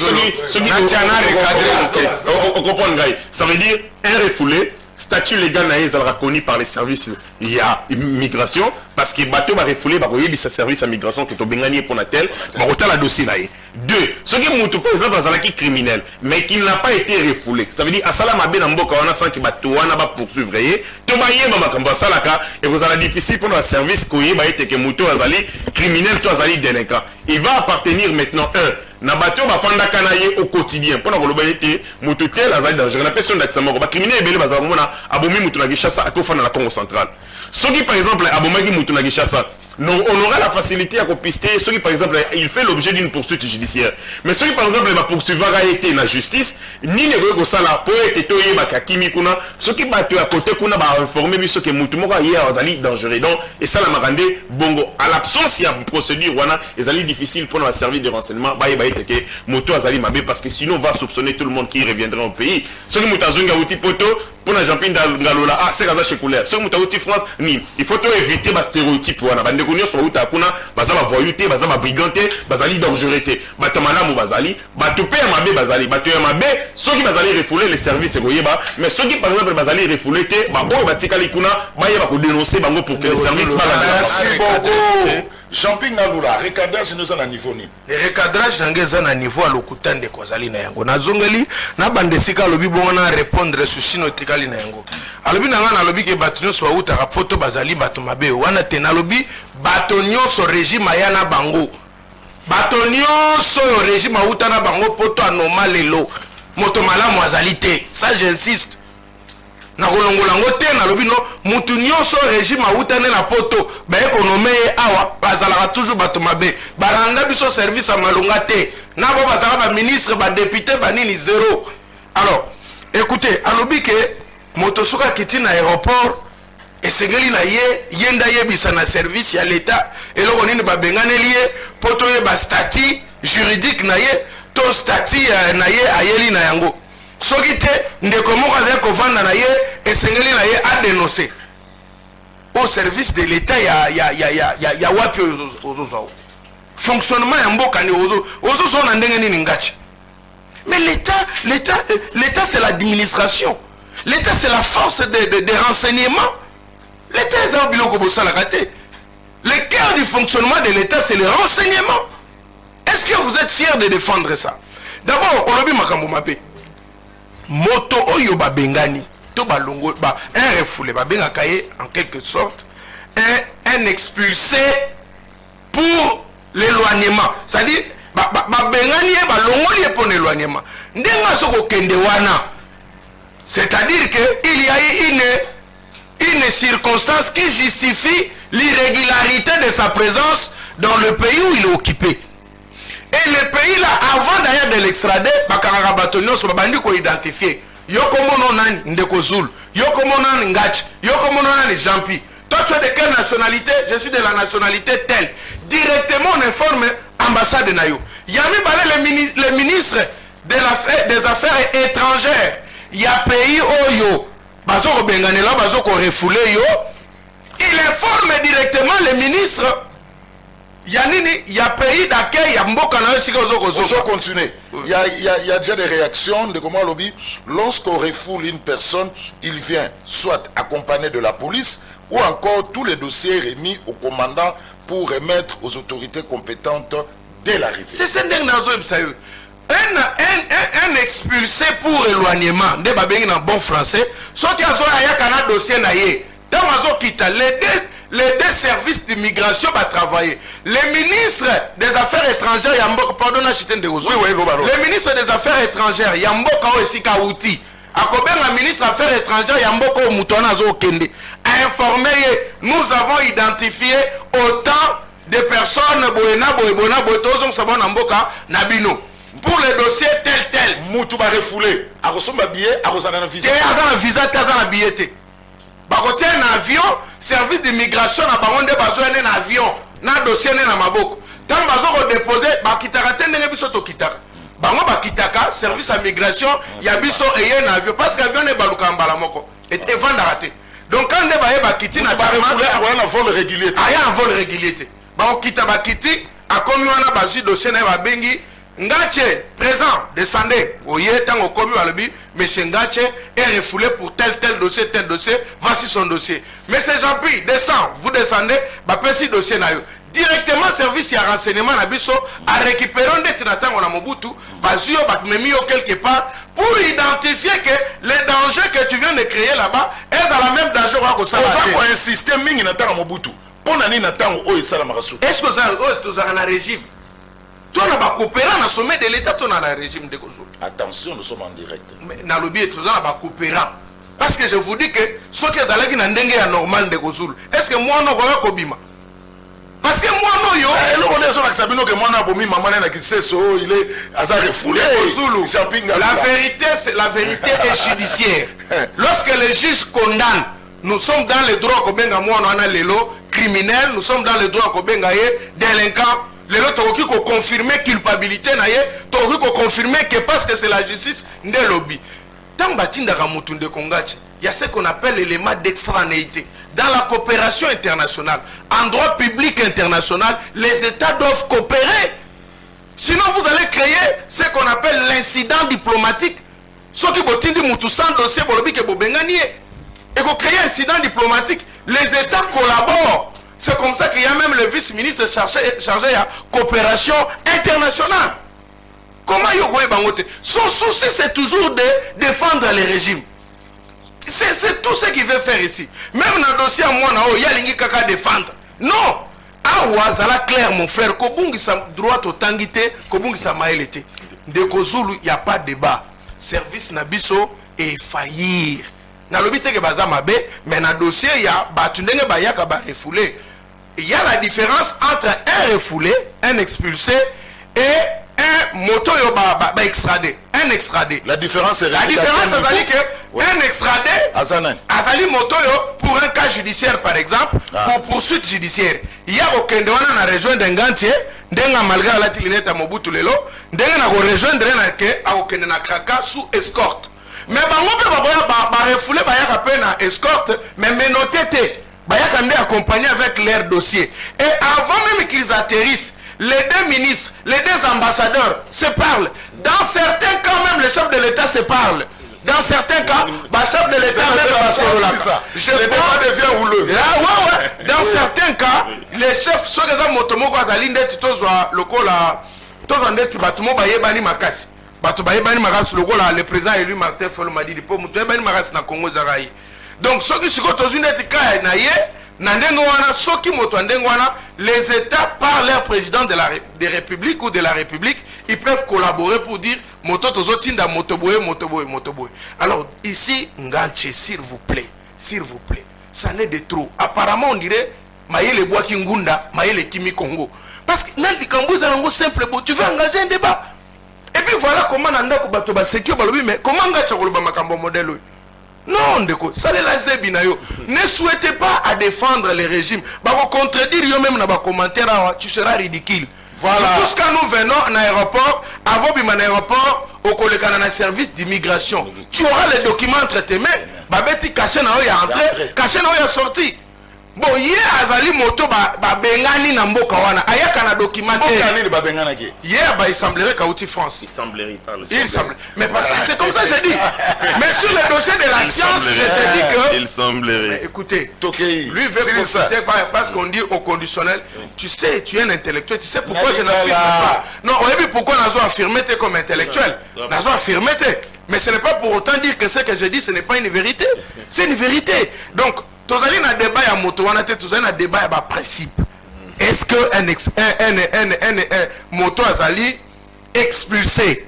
[SPEAKER 6] on comprend. Ça veut dire un refoulé, statut légal naïs reconnu par les services. Il y a immigration parce que bateau va refouler, va regarder sa service à migration qui est au Bengani pour Natel, va retirer la dossier là. Deux, ceux qui montent par exemple dans un acquis criminel, mais qui n'a pas été refoulé. Ça veut dire à Salam Abé Namboka on a senti que bateau on a pas poursuivre. Tout maillé mama kamba salaka et vous allez difficile pour le service koye ba été que moto azali criminel, toi azali délinquant. Il va appartenir maintenant na bateau ba fanda kanaye au quotidien. Pour la globalité, moto tel azali dangereux. La personne d'accès ba criminel ebele bazala mona abomi moto na gishasa akofa na la Congo centrale. Ceux qui par exemple abomaki moto na gishasa on aura la facilité à copister ceux qui par exemple il fait l'objet d'une poursuite judiciaire, mais ceux qui par exemple va poursuivre a été la justice ni ne go sala po été toye bakakimi kuna ceux qui battu à côté kuna ba informer biso que mutu moko hier azali dangereux donc et ça la marande bongo à l'absence il y a procédure wana ezali difficile pour la service de renseignement ba été que moto azali mabe parce que sinon on va soupçonner tout le monde qui reviendra au pays ceux qui mutazunga uti poto pour la Jean-Pierre Ngalola ah c'est kaza chez couleur ceux qui mutauti France ni il faut éviter ba stéréotype wana bande kunyo so uta kuna bazaba voyouté bazaba briganté bazali dangereuté batamala mo bazali batopé mabe bazali batoya mabe ceux qui bazali refouler les services goyeba mais ceux qui par exemple bazali refouler té ba boy batikali kuna ba yeba ko dénoncer bango pour que les services
[SPEAKER 1] merci beaucoup Jean-Pierre Ngalola recadrage nous à niveau ni
[SPEAKER 5] le recadrage ngeza na niveau à lokuta de kozali na yango na zongeli na bandesika lobi bongo na répondre souci notikali na yango alobi na ngana lobi ke batonyo so uta rapoto bazali bato mabe wana te na lobi batonyo so régime yana bango batonyo so régime uta na bango poto anomalelo moto malamu azali te ça j'insiste na kolongola ngo te na lobi no mutu nyonso régime awutane na poto ba économie awa bazalaka toujours bato mabe baranga biso service à malonga te na bo bazala ba ministre ba député ba nini zéro. Alors écoutez alobi ke moto suka kiti na aéroport esengeli na ye yenda yebisa na service ya l'état eloko nini ba bengane lié poto ye ba statut juridique na ye to statut na ye ayeli na yango soki te ndeko moko azali kovanda na ye esengeli na ye adénoncer au service de l'état ya wapi ozozwa fonctionnement ya mboka ni ozozwa na ndenge nini ngachi. Mais l'état c'est l'administration, l'état c'est la force des renseignements. L'état est un biloko bosalaka te. Le cœur du fonctionnement de l'état c'est le renseignement. Est-ce que vous êtes fiers de défendre ça? D'abord olobi makambo mabe moto oyo babengani to balongo ba un refoulé babengaka ye en quelque sorte un expulsé pour l'éloignement, c'est-à-dire babengani ye balongoli ye pour l'éloignement ndenga soko kende wana, c'est-à-dire que il y a une circonstance qui justifie l'irrégularité de sa présence dans le pays où il est occupé. Et le pays là, avant d'ailleurs de l'extrader, bakanga batonyo so babandi ko identifier. Yoko mono nani Ndeko Zulu, yoko mono nani Ngachi, yoko mono nani Jean-Pierre. Toi tu es de quelle nationalité? Je suis de la nationalité telle. Directement on informe ambassade nayo. Yami balé les ministres des affaires étrangères. Il y a pays oyo bazo ko bengane là bazo ko refoulé yo. Il informe directement les ministres. Il y a pays d'accueil, il y a mboka na sika ozo
[SPEAKER 1] continuer. Il y a déjà des réactions de comment lobby lorsqu'on refoule une personne, il vient soit accompagné de la police ou encore tous les dossiers remis au commandant pour remettre aux autorités compétentes dès l'arrivée.
[SPEAKER 5] C'est ça un expulsé pour éloignement de babengina en bon français, soit qui a un dossier na ye. Dans mazo kita les deux services d'immigration va travailler. Les ministres des Affaires étrangères, Yamboka, pardon, les ministres des Affaires étrangères, Yamboka aussi Kauti, Akobenga ministre des Affaires étrangères, Yamboka Mutona Zokende, a informé, nous avons identifié autant de personnes, Boena, Boena, Botozon, Sabon, Amboka, Nabino. Pour les dossiers tel.
[SPEAKER 1] Moutou va refouler. A ressemble à billet, a ressemble à visa.
[SPEAKER 5] A visa, a billet. Bakote un avion, service d'immigration na bango nde bazo ene na avion, na dossier ne na maboko. Tant bazo ko déposer, bakitaka te ndenge biso to kitaka. Bango bakitaka service d'immigration, ya biso eye na avion parce que avion ne baluka mbala moko. Et vendre raté. Donc quand nde baye bakiti na
[SPEAKER 1] refouler, a un vol régulier.
[SPEAKER 5] Aya un vol régulier. Bako kita bakiti, a komi wana bazu dossier na ba bengi Ngache, présent, descendez. Oye, tant au commis à l'objet, M. Ngache est refoulé pour tel dossier, voici son dossier. M. Jean-Pi, descend, vous descendez, bah, petit dossier na yo. Directement, service et renseignement na biso, à récupérer un détinateur on a Mobutu, basio, bah, mis quelque part, pour identifier que les dangers que tu viens de créer là-bas, elles ont la même danger que ça.
[SPEAKER 1] On a insisté, mingi n'attend Mobutu. Pour n'ani n'attend au Salamarassou.
[SPEAKER 5] Est-ce que vous avez un régime? Toi, on a coopéré dans le sommet de l'État, on a le régime de Kozul.
[SPEAKER 1] Attention, nous sommes en direct.
[SPEAKER 5] Mais dans le biais, on a coopéré. Parce que je vous dis que ceux qui sont allés dans le normal de Kozul, est-ce que moi, on a Kobima? Parce que moi, non, yo.
[SPEAKER 1] On est sur la Sabino que moi, on a Bomi, maman, qui sait ça, il est hasard refoulé.
[SPEAKER 5] La vérité est judiciaire. Lorsque les juges condamnent, nous sommes dans le droit Kobenga, moi, on a les lots criminels, nous sommes dans le droit Kobenga, délinquants. Les autres ont confirmé culpabilité, ont confirmé que parce que c'est la justice, il lobby. Tant il y a ce qu'on appelle l'élément d'extranéité. Dans la coopération internationale, en droit public international, les États doivent coopérer. Sinon, vous allez créer ce qu'on appelle l'incident diplomatique. Ceux qui ont sans dossier pour le but que vous et qu'on crée un incident diplomatique, les États collaborent. C'est comme ça qu'il y a même le vice-ministre chargé à coopération internationale. Comment Yogoé Bangote? Son souci, c'est toujours de défendre les régimes. C'est tout ce qu'il veut faire ici. Même dans le dossier à moi, il y a l'ingé kaka défendre. Non! Ah, Ouazala clair, mon frère. Kobungi sa droit au tangité, Kobungi sa maëlité. De Kozulu, il n'y a pas de débat. Service Nabiso et faillir. Dans le but que baza mabe, mais dans le dossier, il y a batundenge bayaka ba refoulé. Il y a la différence entre un refoulé, un expulsé et un moto ba extradé. Un extradé.
[SPEAKER 1] La différence est
[SPEAKER 5] la différence, c'est que un extradé, azali moto pour un cas judiciaire par exemple, pour poursuite judiciaire. Il y a aucun de na région d'Engantier, denga malgré la tilinette à Mobutu lelo, denga na rejoindre na ke a aucun na kraka sous escorte. Mais bango pe ba refoulé ba yaka pe na escorte, mais menoté te. Bayaka nde accompagné avec leur dossier. Et avant même qu'ils atterrissent, les deux ministres, les deux ambassadeurs se parlent. Dans certains cas, même le chef de l'État se parle. Dans certains cas, le chef de l'État même dans certains cas, les chefs, ceux qui ont motomoko azali ndeti tozwa lokola tozandeti batumo bayebani makasi. Batu bayebani makasi lokola le président élu Martin Fayulu m'a dit po mutu bayebani makasi na Congo zarayi. Donc ceux qui sont autorisés d'être cas na ye les États par leur président de la République ou de la République, ils peuvent collaborer pour dire mototozotinda motoboye. Alors ici, Nganche, s'il vous plaît, ça n'est de trop. Apparemment on dirait Maïle Boaki Ngunda, Maïle Kimi Congo. Parce que même les simple, tu veux engager un débat. Et puis voilà comment Nanda Kubatoba Sekio Balobi, mais comment Nganche Koluba Makambo modèle. Non, Ndeko, ça les laisse binayo. Ne souhaitez pas à défendre les régimes. Bah, vous contredire yo-même dans vos commentaires, tu seras ridicule. Voilà. Parce que nous venons en aéroport, avant de l'aéroport, au collègue dans un service d'immigration. Tu auras les documents entre tes mains. Bah, beti caché na oya entré, caché na oya sorti. Bon, hier, Azali Moto, bengani na mboka wana. Ayaka na documentaire. Hier, il semblerait qu'Aouti France.
[SPEAKER 6] Il semblerait pas le
[SPEAKER 5] Il semble. Mais parce que c'est comme ça que j'ai dit. Mais sur le dossier de la science, je te dis que.
[SPEAKER 6] Il semblerait.
[SPEAKER 5] Mais écoutez, lui veut profiter parce qu'on dit au conditionnel. Tu sais, tu es un intellectuel. Tu sais pourquoi je n'affirme pas. Non, on a vu pourquoi Nazo affirmé comme intellectuel. Nazo affirmé. Mais ce n'est pas pour autant dire que ce que je dis, ce n'est pas une vérité. C'est une vérité. Donc, tozali na débat ya moto wana te tozali na débat ya ba principe. Est-ce que un moto azali expulsé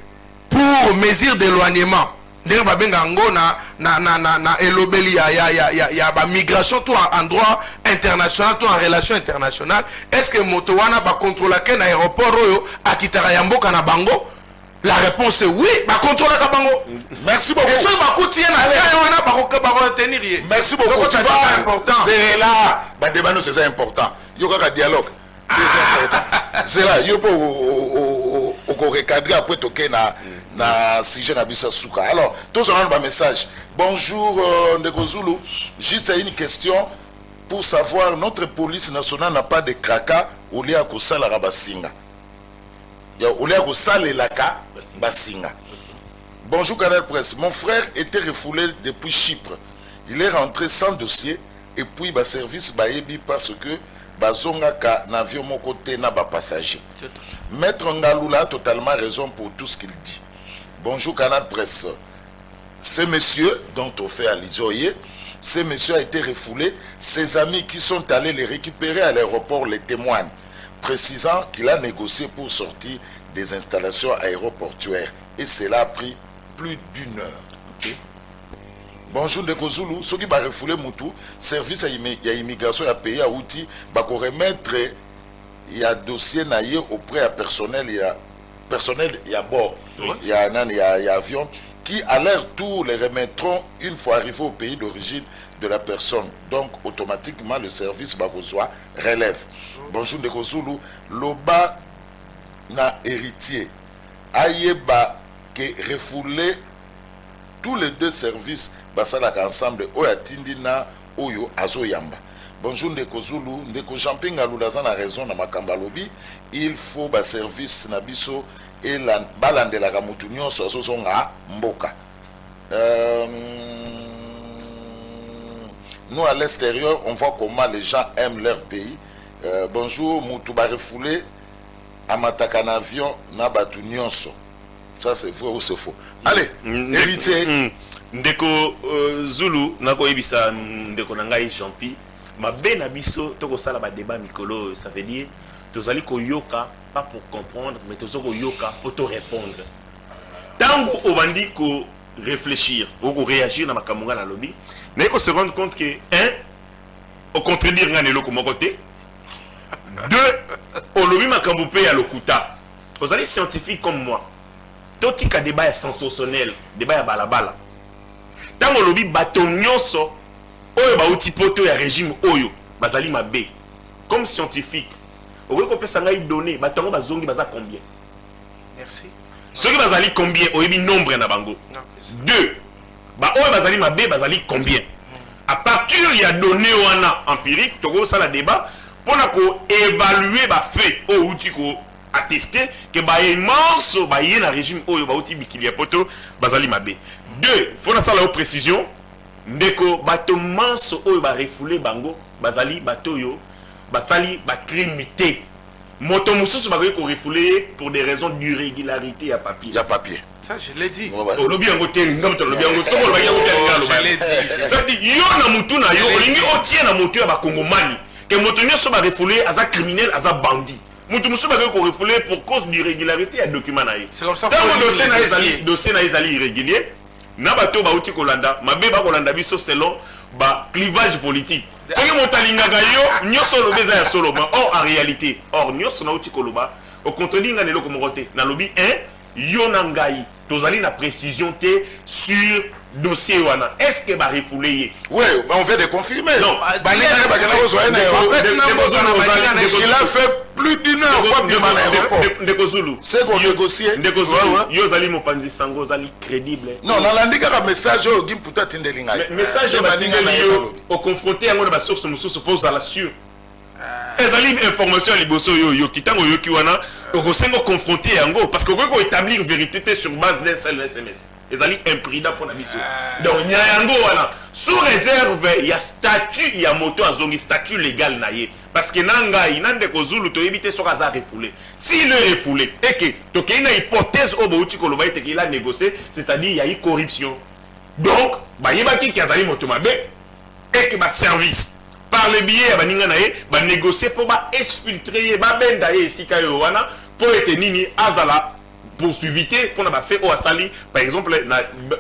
[SPEAKER 5] pour mesure d'éloignement ndenge babenga ngo na elobeli ya ba migration tout en droit international tout en relation internationale, est-ce que moto wana ba contrôler ke na aéroport oyo akitaka ya mboka na bango? La réponse est oui, ba contrôler ka bango.
[SPEAKER 1] Merci beaucoup.
[SPEAKER 5] Et so ba koutier na ka wana ba retenir.
[SPEAKER 1] Merci beaucoup. C'est là ba débat nous c'est important. Yo ka dialogue. C'est là yo pour recadrer après toquer na sujet na bisa souka. Alors, tous on a un message. Bonjour Ndeko Zulu, juste une question pour savoir, notre police nationale n'a pas de kraka au lieu à kosala rabasinga. Au lieu à kosala laka basinga. Bonjour Canal Presse, mon frère était refoulé depuis Chypre. Il est rentré sans dossier et puis ba service ba yebi parce que bazonga ka n'avion mon côté na ba passager. Maître Ngalula a totalement raison pour tout ce qu'il dit. Bonjour Canal Presse. Ce monsieur dont on fait allusion, ce monsieur a été refoulé. Ses amis qui sont allés les récupérer à l'aéroport les témoignent, précisant qu'il a négocié pour sortir des installations aéroportuaires. Et cela a pris plus d'1 heure. Okay. Bonjour Ndeko Zulu. Ceux qui ont refoulé Moutou, service à immigration à pays à outils, va remettre un dossier naïe auprès à personnel et à bord. Il y a un avion qui à leur tour les remettront une fois arrivé au pays d'origine de la personne. Donc automatiquement le service Bagozoa relève. Bonjour Ndeko Zulu. Loba na héritier. Ayeba qui refoulé tous les deux services basalaka ensemble oya tindina oyo azoyamba. Bonjour Ndeko Zulu. Ndeko Jean-Pierre Ngalula a raison na makamba lobi. Il faut ba service na biso et la balande la ramutunyo sozonga mboka. Nous à l'extérieur, on voit comment les gens aiment leur pays. Bonjour Moutouba refoulé amataka na avion na batu nyonso. Ça c'est vrai ou c'est faux? Allez, héritier.
[SPEAKER 6] Ndeko Zulu nako ebisa ndeko nangai Jean-Pi. Ma ben biso toko sala ba débat mikolo, ça veut dire tozali ko yoka pas pour comprendre mais tozoko yoka pour te répondre. Tango obandi ko réfléchir ou ko réagir na makamunga na lobby, mais ko se rendre compte que au contredire ngane loko mokote. 2 au lobby makambu pe ya lokuta. Ozali scientifique comme moi. Totika débat sensationnel, débat ya balabala. Tango lobby baton nyonso oyo ba outil poto ya régime oyo bazali mabe comme scientifique. Oyo ko pesa ngai donner batongo bazongi baza combien?
[SPEAKER 5] Merci.
[SPEAKER 6] Ceux qui bazali combien oyebi nombre na bango? 2. Ba oyo bazali mabe bazali combien? À partir ya données wana empirique toko sala débat pour ko évaluer ba fait o outil ko attester que ba immense ba yena régime oyo ba outil bikili poto bazali mabe. 2. Faut na sala précision ndeko bato manso oyo ba refoulé bango bazali bato yo basali ba crimité moto mususu ba ko refoulé pour des raisons d'irrégularité à papier.
[SPEAKER 1] Il y a papier.
[SPEAKER 5] Ça je l'ai dit.
[SPEAKER 6] Au lobby en côté ngam to lobby en côté ko ba yango
[SPEAKER 5] je l'ai dit.
[SPEAKER 6] Ça dit yo na mutu na yo olingi otie na moto ya ba kongomani que moto nyoso ba refoulé aza criminel aza bandit. Mutu mususu ba ko refoulé pour cause d'irrégularité à document na ye.
[SPEAKER 5] C'est comme ça
[SPEAKER 6] que dossier na ezali irrégulier. Na bato ba uti kolanda mabe ba kolanda biso selon ba clivage politique. Ce qui montalingaka yo nyoso lobeza ya solo ba or en réalité nyoso na uti koloba au contredire ngane loko mokote na lobi 1 yo na ngai tozali na précision té sur dossier wana est-ce que ba refoulé?
[SPEAKER 1] Oui, mais on vient de confirmer.
[SPEAKER 6] Non,
[SPEAKER 1] il a fait plus d'1 heure de
[SPEAKER 6] Ndeko Zulu.
[SPEAKER 1] C'est qu'on négocie.
[SPEAKER 6] Ndeko Zulu, yo zali mopanzi sango zali crédible.
[SPEAKER 1] Non, on a indiqué un message au Gim Puta Tindelinga.
[SPEAKER 6] Message au confronté à la source nous suppose à la sûre. Ezali information liboso yo kitango yo kiwana okosengo confronter yango parce que ko établir vérité sur base d'un seul SMS. Ezali imprudent pour la mission. Donc nya yango wana sous réserve il y a statut il y a moto azongi statut légal naie parce que nanga inande ko Zulu to éviter sur hasard refoulé. S'il est refoulé et que to ke une hypothèse au bouti ko loba ete qu'il a négocié, c'est-à-dire il y a eu corruption. Donc ba yeba ki azali moto mabe et que service par le biais ya baninga na ye ba négocier pour ba exfiltrer ba benda ye sika yo wana pour être nini azala poursuivité pour na fait au asali par exemple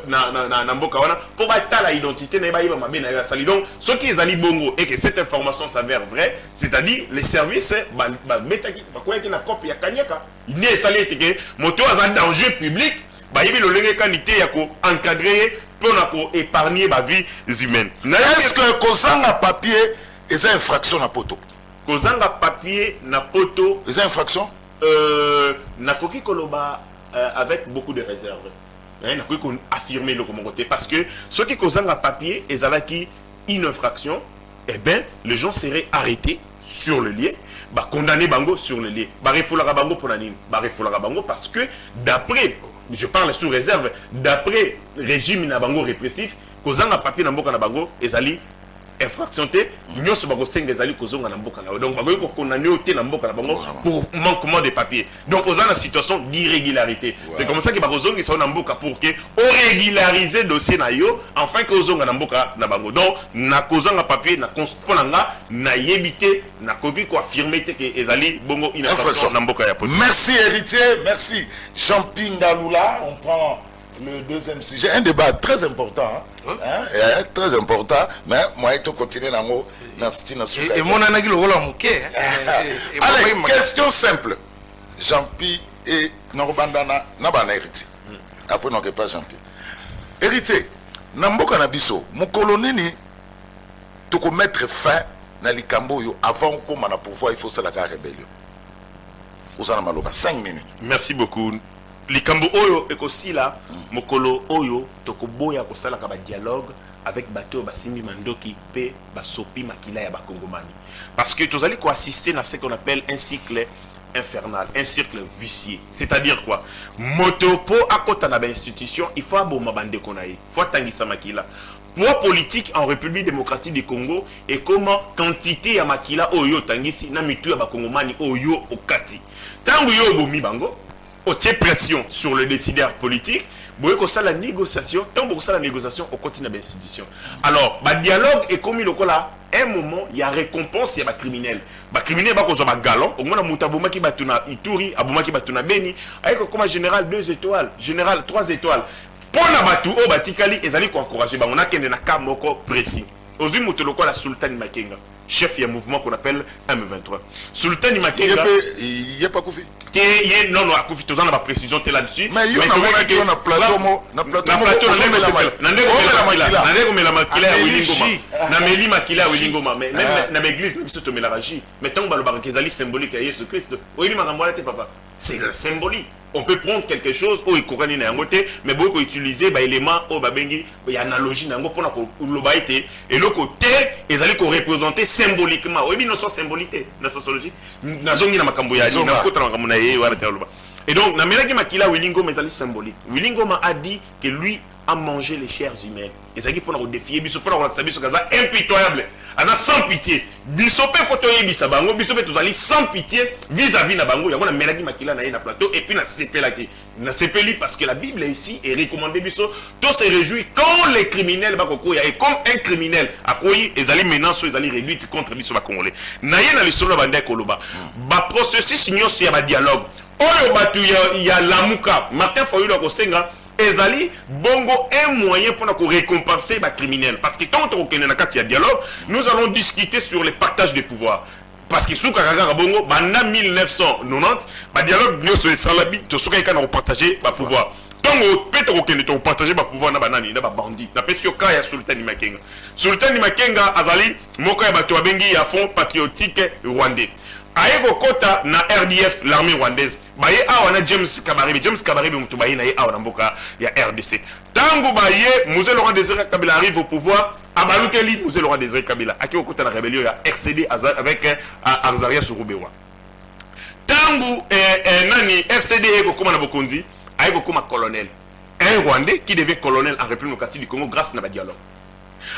[SPEAKER 6] na mboka wana pour ba ta la identité na ba yeba mabe na asali. Donc ce qui ezali bongo et que cette information s'avère vraie, c'est-à-dire les services ba metaki ba koyaki na copie ya kanyaka il est salé que moto azali danger public ba yebi lo lenge qualité ya ko encadrer pour épargner ma vie humaine.
[SPEAKER 1] Est-ce que kozanga papier et infraction na poto?
[SPEAKER 6] Kozanga papier na poto
[SPEAKER 1] les infractions
[SPEAKER 6] na koki koloba avec beaucoup de réserves. Na koki kon affirmer le côté parce que ceux qui kozanga papier et zalaki une infraction, eh ben les gens seraient arrêtés sur le lieu, ba condamner bango sur le lieu. Ba refoulaka bango pour nani? Ba refoulaka bango parce que d'après, je parle sous réserve, d'après régime na bango répressif, kozanga papier na mboka na bango ezali infraction te, nyonso bako senga ezali kozonga na mboka na. Donc bako ko condamner te na mboka na bango pour manquement de papier. Donc ozana na situation d'irrégularité. C'est comme ça que bako zonga ça na mboka pour que on régulariser dossier na yo afin que ozonga na mboka na bango. Donc na kozanga papier na konspolanga na yebité na koki ko affirmer te que ezali bongo une infraction na mboka ya poto.
[SPEAKER 1] Merci héritier, merci Jean-Pierre Ngalula. On prend le deuxième sujet, un débat très important, très important, mais moi, il faut continuer dans le.
[SPEAKER 5] Et mon anagi le rôle en mouquet.
[SPEAKER 1] Allez, question simple. Jean-Pierre et Norbandana, Nabana héritier. Après, non, pas Jean-Pierre. Héritier, Namboka Nabiso, mon colonel, tu peux mettre fin à l'ikambo avant qu'on ait pouvoir, il faut ça la rébellion. Vous en avez 5 minutes.
[SPEAKER 6] Merci beaucoup. Likambo oyo ekosi la mokolo oyo tokoboya kosala ka ba dialogue avec bato basimbi mandoki pe basopi makila ya bakongomani parce que tozali ko assister à ce qu'on appelle un cycle infernal, un cercle vicieux. C'est-à-dire quoi? Motopo akota na ba institution, il faut aboma bande konaye, faut tangisa makila. Pour politique en République démocratique du Congo et comment quantité ya makila oyo tangisi na mitu ya bakongomani oyo okati. Tangu yo bomi bango au pression sur le décideur politique, pour ça la négociation, tant pour ça la négociation au continent d'institution. Alors, le dialogue est comme il y a un moment, il y a récompense, il y a des criminels. Les criminels, ils sont galants. Au moins, il y a des gens qui Ituri, des gens qui Beni, avec comme général 2 étoiles, général 3 étoiles. Pour la batu, au batikali, ils allaient encourager. On a qu'un cas précis. Aux yeux de la Sultan Makenga, chef du mouvement qu'on appelle M23. Sultan Makenga.
[SPEAKER 1] Il n'y a pas Koufi.
[SPEAKER 6] Non, non, Koufi, tu as une précision là-dessus.
[SPEAKER 1] Mais il y a un plateau.
[SPEAKER 6] C'est symbolique. On peut prendre quelque chose où il courrait na ngoté mais beaucoup utiliser ba élément au babengi il y a analogie nango pour le baité et le côté ils allaient ko représenter symboliquement oui mais non sont symbolique na sociologie na zongi na makambo ya ni na kota na makambo na yé wala taloba et donc na melaki makila Wilingo mais ali symbolique Wilingo a dit que lui a mangé les chairs humaines ils allaient pour défier biso pour la sabiso kaza impitoyable aza sans pitié biso pe photo yebisa bango biso pe tozali sans pitié vis-à-vis na bango yango na melaki makila na ye na plateau et puis na sepelaki na sepeli parce que la Bible ici est recommandé biso tous se réjouit quand les criminels bakokoya et comme un criminel akoyi ezali menace ezali réduite contre biso ba congolais na ye na lisolo bande koloba ba processus nyonso ya ba dialogue oyo batu ya lamuka Martin Fayulu ko senga ezali bongo un moyen pour nous récompenser les criminels parce que quand on connaît la dialogue nous allons discuter sur le partage des pouvoirs parce que sous Kakaka bongo banda 1990 le dialogue nous sur salabi to sous Kakaka on partager le pouvoir tant on peut on partager le pouvoir na banani na ba bandit na pesi yo kaya Sultan Makenga azali moko ya bato abengi ya Front patriotique rwandais Aïgo Kota na RDF, l'armée rwandaise. Baye awana James Kabarebe mutu baye na ye awana mboka ya RDC. Tango baye Mousse Laurent Désiré Kabila arrive au pouvoir, abalukeli Mousse Laurent Désiré Kabila. Aki Kota na rébellion ya RCD avec Arzaria Souroubewa. Tango nani RCD ego koma na bokondi, aïgo koma colonel. Un Rwandais qui devient colonel en République démocratique du Congo grâce à la dialogue.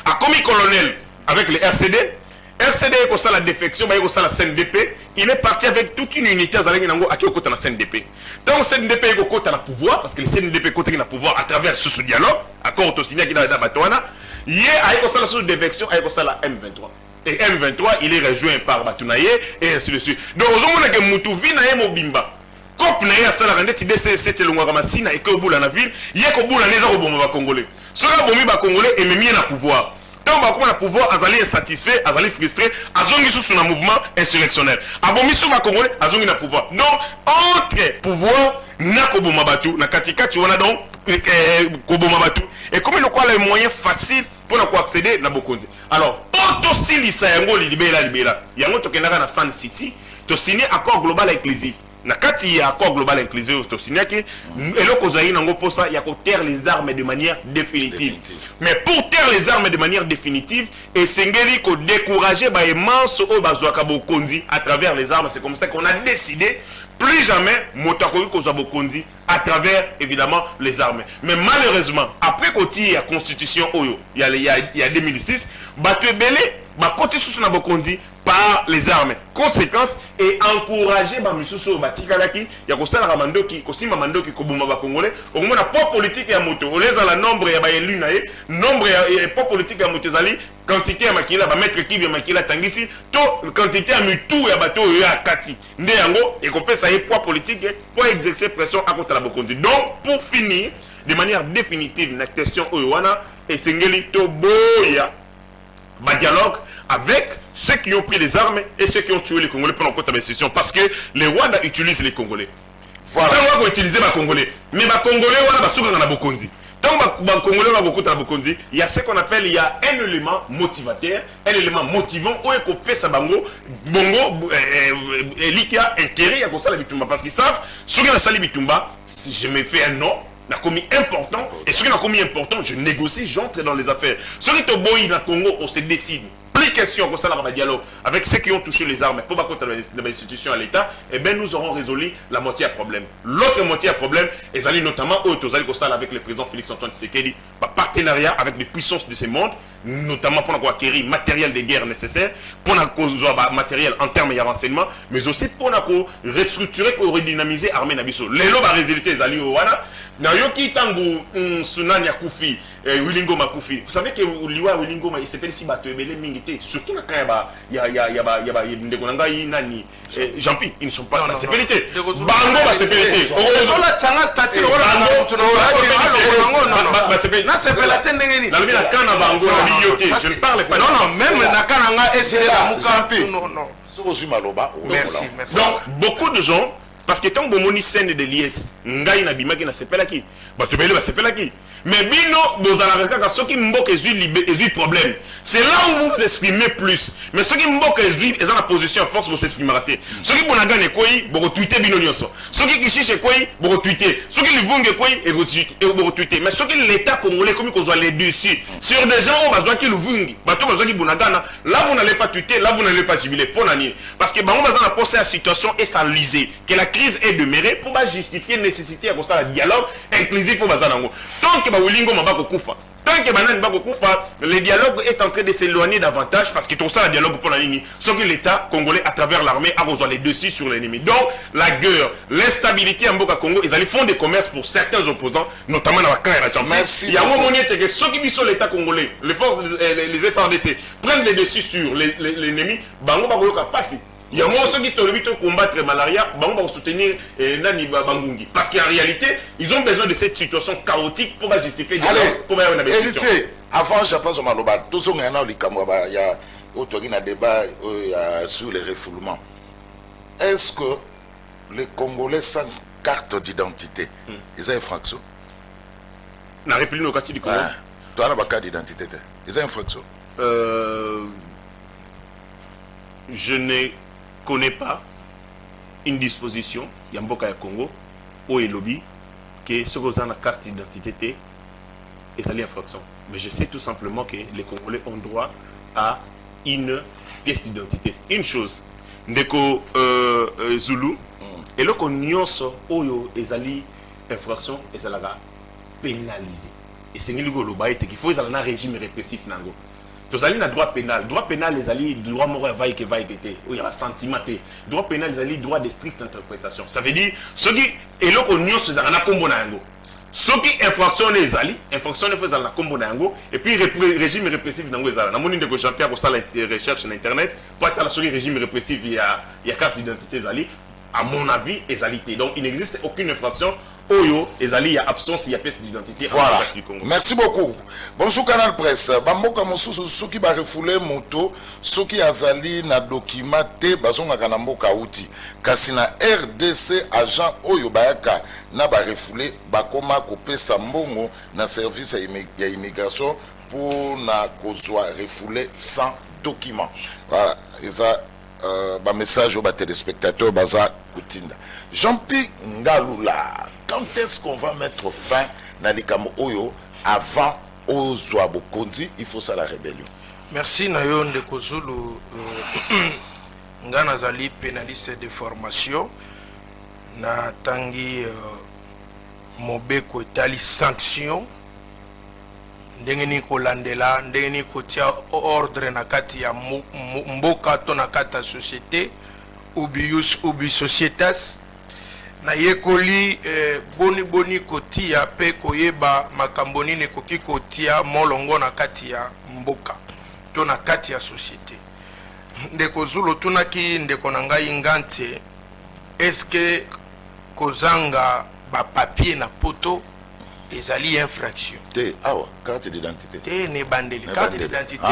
[SPEAKER 6] A commis colonel avec le RCD RCD est ça la défection, il est la CNDP, il est parti avec toute une unité à la CNDP. Donc CNDP est au côté de pouvoir, parce que le CNDP est côté de pouvoir à travers ce dialogue, accord au signé qui est dans Batouana, il est avec ça la sous défection, avec ça la M23. Et M23, il est rejoint par Batounaye et ainsi de suite. Donc aux hommes que Moutouvi n'a Mobimba. Comme il y a ça la rendette, il est le Mouaramasina et que au bout de la ville, il y a qu'au bout de la maison au bon Congolais. Cela bon mi Congolais et même il a pouvoir. Tant que le pouvoir, Azali est satisfait, Azali frustré, Azongi sous un mouvement insurrectionnel. Abomi sous ma Congolais, Azongi n'a pouvoir. Donc, entre pouvoir, n'a Koboma Batou, n'a Katika, tu vois, donc, Koboma Batou. Et comme il y a les moyens faciles pour accéder à Bokondi. Alors, auto style, ça y a libéra. Il y a un autre qui est dans Sun City, tu signes accord global inclusif. Nakati ya accord global inclusif au signature et le kozaï nango pour ça il y a qu'on terre les armes de manière définitive. Mais pour taire les armes de manière définitive et sengeli ko décourager ba immense au bazwaka bokondi à travers les armes, c'est comme ça qu'on a décidé plus jamais motakoyi ko bokondi à travers évidemment les armes. Mais malheureusement après koti ya constitution oyo il y a 2006 batu belé ba koti sous na bokondi par les armes. Conséquence et encourager ba misusu batikalaki ya kosala ramandoki kosima mandoki kobuma ba congolais au moins la pop politique ya moto on les a la nombre ya ba élu na nombre ya pop politique ya moto zali quantité ya makila ba maître ki ya makila tangisi to quantité ya mutu ya bato ya kati nde yango et kopesa ye poids politique pour exercer pression à contre la bokondi. Donc pour finir de manière définitive la question oyoana et sengeli to boya ba dialogue avec ceux qui ont pris les armes et ceux qui ont tué les Congolais pendant la décision. Parce que les Rwandais utilisent les Congolais. Voilà. Tant qu'on utilise les Congolais. Mais les Congolais, on a beaucoup dit. Tant que les Congolais, on a beaucoup dit. Il y a ce qu'on appelle, il y a un élément motivateur, un élément motivant. Où est coupé ça bango, bongo, likia, intérêt à ça la bitumba. Parce qu'ils savent, ceux qui ont sali bitumba, si je me fais un nom, n'a commis important. Et ceux qui ont commis important, je négocie, j'entre dans les affaires. Ceux qui ont boyi dans le Congo, on se décide. Plus question que ça la dialogue avec ceux qui ont touché les armes pour pas contre l'institution à l'État, et bien nous aurons résolu la moitié à problème. L'autre moitié à problème est notamment avec le président Félix Antoine Tshisekedi, partenariat avec les puissances de ce monde, notamment pour acquérir matériel de guerre nécessaire, pour matériel en termes de renseignement, mais aussi pour restructurer, pour redynamiser l'armée Nabiso. Les lois résulter les alliés au Wana, Nayoki Tangu Sunani Akoufi, Wilingo Makoufi. Vous savez que Liwa Wilingo il s'appelle si Batouebele Mingité, surtout quand il y a Jean-Pi, ils ne sont pas la sécurité. Bango la sécurité. Je ne parle pas.
[SPEAKER 5] Non, même Nakananga est
[SPEAKER 6] merci. Donc, beaucoup de gens, parce que tant que vous scène de l'IS, Ngai Nabima qui n'a pas qui, Batubele va pas qui. Mais bino, vous avez ceux qui m'ont que problème. C'est là où vous vous exprimez plus. Mais ceux qui m'ont que ils ont la position à force, vous s'exprimer raté. Ceux qui m'ont gagné quoi, vous tweeter bino nyoso. Ceux qui cherchent quoi, vous tweeter. Ceux qui vont quoi, vous tweeter. Mais ceux qui l'État congolais, comme ils ont les dessus. Sur des gens, on va voir qui le vungi. Bateau, besoin qui bunagana. Là, vous n'allez pas tweeter, là, vous n'allez pas jubiler. Pour l'année. Parce que, on va poser la situation et s'analyser. Que la crise est demeurée pour justifier la nécessité à ça, le dialogue inclusif au Bazanango. Tant que tant que le dialogue est en train de s'éloigner davantage parce que tout ça, le dialogue pour la ligne, sauf que l'État congolais à travers l'armée a besoin les dessus sur l'ennemi. Donc la guerre, l'instabilité en Boka Congo, ils allaient font des commerces pour certains opposants, notamment dans la camp et la chambre. Il y a un moment que ceux qui sont l'État congolais, les forces, les FRDC, prennent les dessus sur l'ennemi, bango bagoyoka passer. Il y a ceux qui ont combattre malaria, ils vont soutenir Nani Bangungi. Parce qu'en réalité, ils ont besoin de cette situation chaotique pour justifier des pour avoir une
[SPEAKER 1] institution. Avant, je pense que tout ce il y a un débat sur les refoulements. Est-ce que les Congolais sans carte d'identité, ils ont une fraction?
[SPEAKER 6] La République démocratique du Congo.
[SPEAKER 1] Tu as une carte d'identité. Ils ont une fraction.
[SPEAKER 6] Je ne connais pas une disposition, il y a un Mboka Congo, où il lobby, que ce qu'on a une carte d'identité et ça l'est infraction. Mais je sais tout simplement que les Congolais ont droit à une pièce d'identité. Une chose, Ndeko Zulu, et là qu'on y a oyo ezali infraction et ça l'a pénalisé. Et c'est qu'il faut un régime répressif nango. tozali na droit pénal les alliés droit moko va que été il y a sentiment droit pénal les alliés droit de stricte interprétation ça veut dire ce qui eloko nyonso za na kombo na yango ce qui infraction les alliés infraction ne faisant la combo na yango et puis régime répressif nango ezala na moni ndeko Jean-Pierre ko sala recherche sur internet pour atteindre ce régime répressif il y a carte d'identité les alliés à mon avis ezalité donc il n'existe aucune infraction Oyo, il y a absence, il y a pièce d'identité.
[SPEAKER 1] Voilà. Merci beaucoup. Bonjour Canal Presse. Bamboka mosusu soki ba refoulé moto, soki azali na documenté bazonga kana mboka uti. Kasi na RDC agent oyo bayaka na ba refoulé bakoma kopesa mbongo na service ya immigration pour na kozwa refoulé sans document. Voilà, eza ba message au ba téléspectateurs baza kutinda. Jean-Pierre Ngalula, quand est-ce qu'on va mettre fin à l'Ikamo Oyo avant Ozwa Bokondi? Il faut ça la rébellion.
[SPEAKER 5] Merci Nayo Ndeko Zulu. Ngana Zali, pénaliste de formation. Na tangi Mobeko Itali sanction. Ndengeni kolandela, ndengeni kotia ordre na kati ya mboka to na kata société ubi societas. Na yekoli boni kotia pe koyeba makamboni ne koki kotia molongo na kati ya mboka to na kati ya société. Ndeko Zulu tunaki ndeko na ngai ngante eske kozanga ba papier na poto ezali infraction
[SPEAKER 1] te carte d'identité
[SPEAKER 5] te ne bandeli carte d'identité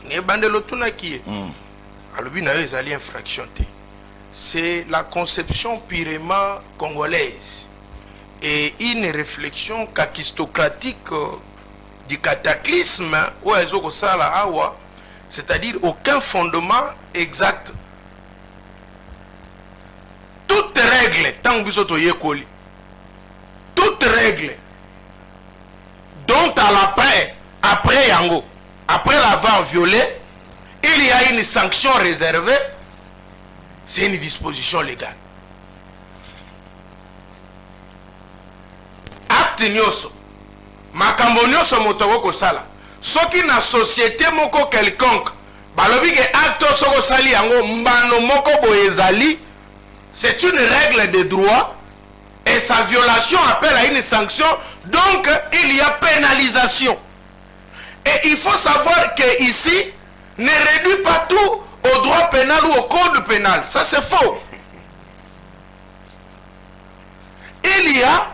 [SPEAKER 5] ne bandelo tunaki alobi na yo ezali infraction te. C'est la conception purement congolaise et une réflexion kakistocratique du cataclysme où elles ont ça la awa, c'est-à-dire aucun fondement exact. Toute règle, tant que toute règle dont à après yango, après l'avoir violé, il y a une sanction réservée. C'est une disposition légale. Acte nyoso. Makambo nyoso motoko kosala. Soki na société moko quelconque, balobi ke acte soko sali yango mbano moko boezali, c'est une règle de droit et sa violation appelle à une sanction, donc il y a pénalisation. Et il faut savoir que ici ne réduit pas tout au droit pénal ou au code pénal. Ça c'est faux. Il y a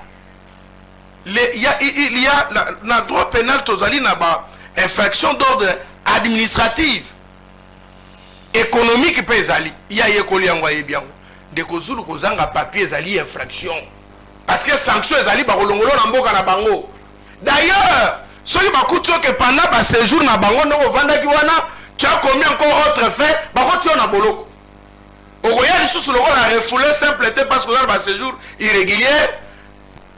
[SPEAKER 5] le droit pénal tozali na ba infraction d'ordre administrative économique pe ezali. Il y a yekoli yango yebiango. De kozulu kozanga papier ezali infraction. Parce que sanction ezali ba kolongolo na mboka na bango. D'ailleurs, soki bakutso que pendant ba séjour na bango ndoko vandaki wana tu as commis encore autre fait, tu as boloko. Au Royal, sous le rôle à refouler simple parce que dans le séjour irrégulier,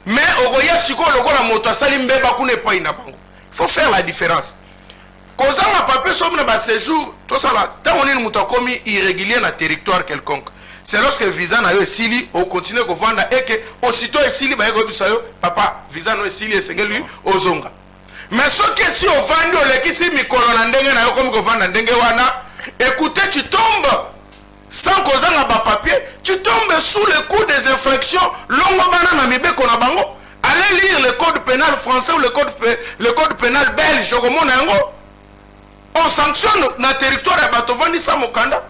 [SPEAKER 5] mais au Royal, si on a moto à salimbe, il faut faire la différence. Quand on a papier sur le séjour, tout ça là, tant on est moto commis irrégulier dans le territoire quelconque, c'est lorsque visa n'a eu sili, on continue à vendre et que aussitôt sili, papa, visa n'a eu sili et c'est lui, aux zonga. Mais ce qui est si au vendu, qui si mi colonandenge na yo comme ko vanda ndenge wana, écoutez, tu tombes sans causer na ba papier, tu tombes sous le coup des infractions longo bana na mibe ko na bango. Allez lire le code pénal français ou le code pénal belge comme on sanctionne na territoire ya bato vandi sa mokanda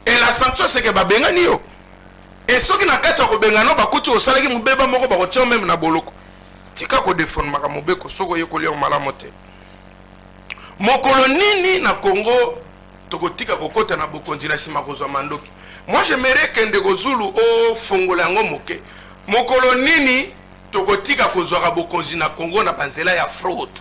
[SPEAKER 5] et la sanction c'est que ba bengani yo. Et ceux qui na kata ko bengano ba kuti osalaki mubeba moko ba ko tia même na boloko. Tika ko défendre makamobeko soko yekoli en malamote. Mokolo nini na Congo tokotika kokota na bokonzi na sima kozwa mandoki. Moi j'aimerais que Ndeko Zulu o fongola ngo moke. Mokolo nini tokotika kozwa bokonzi na Congo na banzela ya fraude.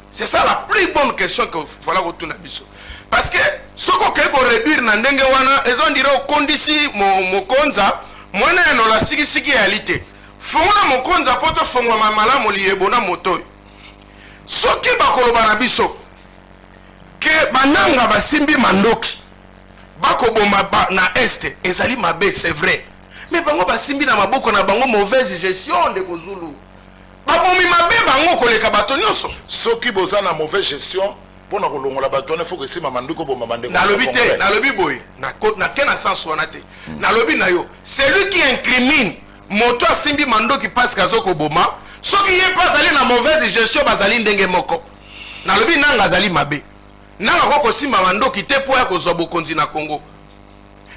[SPEAKER 5] C'est ça la plus bonne question que voilà retourner biso. Parce que soko ke ko réduire na ndenge wana ezon dire o kondisi mokonza mwana no la siki réalité. Fongola mokonza poto fongola malamu liyebona moto. Soki bakoloba na biso ke bananga basimbi mandoki bakoboma na este ezali mabe c'est vrai. Mais bango basimbi na maboko na bango mauvaise gestion de Kozulu. Babomi mabe bango koleka bato nyonso.
[SPEAKER 1] Soki boza na mauvaise gestion Pour nous kolongola bato il faut que si maman ndiko bo maman ndeko.
[SPEAKER 5] Na lobi te, na lobi boy, na kena sens wana te. Na lobi na yo, celui qui incrimine moto asimbi mando qui passe kazoko boma, soki ye pas ali na mauvaise gestion bazali ndenge moko. Na lobi nanga azali mabe. Nanga koko simba mandoki te po ya kozwa bokonzi na Congo.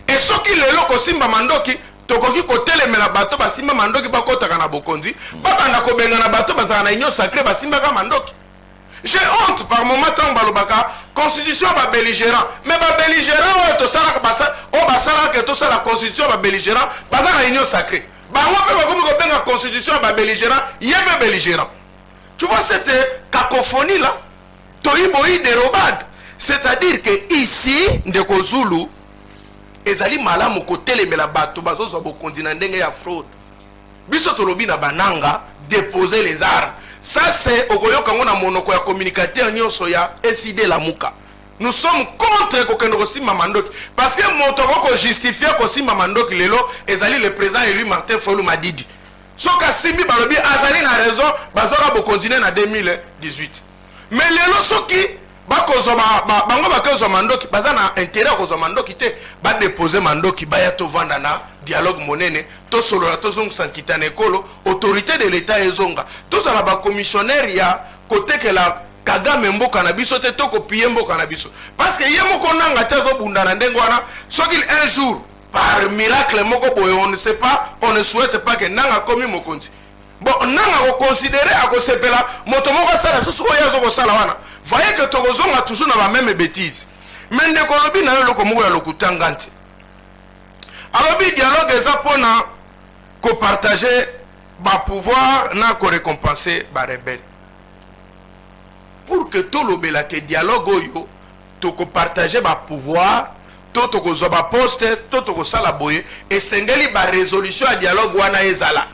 [SPEAKER 5] Et soki lelo ko simba mandoki tokoki kotelemela bato basimba mandoki bakotaka na bokonzi, bakanda kobenga na bato bazala na union sacrée basimba ka mandoki. J'ai honte par moment tant balobaka constitution ba belligérant, mais ba belligérant to sala ka basa o basala que to sala constitution ba belligérant bazala na union sacrée. Ba moi pe ba komi ko benga constitution ba belligérant, yebe belligérant. Tu vois cette cacophonie là, toiboyi dérobade. C'est-à-dire que ici, ndeko Zulu, ezali malamu kotelemela bato bazozo bokonzi na ndenge ya fraude. Biso tolobi na bananga déposer les armes. Ça c'est okoyoka ngona monoko ya communicateur nyonso ya SID Lamuka. Nous sommes contre kokendo kosimba mandoki parce que moto ko justifier kosimba mandoki lelo ezali le président élu Martin Fayulu Madidi. Soka simbi balobi azali na raison bazaka bokonzi na 2018. Mais lelo soki bango bakozwa mandoki baza na intérêt kozwa mandoki te ba déposer mandoki baya to vanda na dialogue monene to solola to zongisa nkitana ekolo autorité de l'état ezonga to sala ba commissionnaire ya kotekela Kagame mboka na biso te to kopie mboka na biso parce que ye moko nanga tazo bunda na ndengo wana soki un jour par miracle moko boye on ne sait pas, on ne souhaite pas que nanga komi mokonzi. Bon, nanga ko considérer à ko sepela moto moko sala susu ko yazo ko sala wana. Voyez que tokozonga toujours na ba même bêtise. Mais ndeko lobi na yo loko moko ya lokutanga nti. Alobi dialogue eza pona ko partager ba pouvoir na ko récompenser ba rebelle. Pour que tout lobela que dialogue oyo to ko partager ba pouvoir to ko zo ba poste to ko sala boye et sengeli ba résolution à dialogue wana ezala.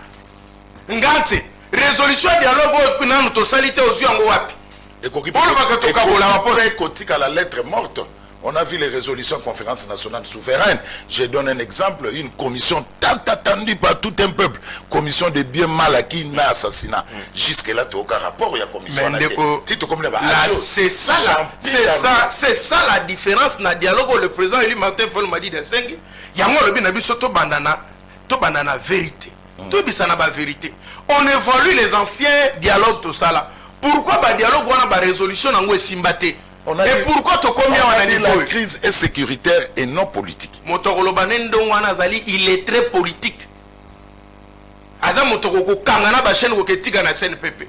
[SPEAKER 5] Ngati résolution à dialogue nanu to salite ozu yango wapi.
[SPEAKER 1] Et la lettre morte. On a vu les résolutions conférence nationale souveraine. Je donne un exemple, une commission tant attendue par tout un peuple. Commission de bien mal acquis, na assassinat. Jusque là, tu as aucun rapport, il y a commission.
[SPEAKER 5] C'est ça la différence dans le dialogue. Le président élu Martin Fayulu m'a dit de 5. Il y a un lobby na biso to bandana vérité. Tout bisa na ba vérité. On évalue les anciens dialogues tout ça là. Pourquoi ba dialogue wana ba résolution nango esimbate? Et pourquoi to combien on a dit
[SPEAKER 1] la crise est sécuritaire et non politique.
[SPEAKER 5] Motokolo banendo wana zali il est très politique. Aza motoko ko kangana ba chaîne ko ketika na CNPP.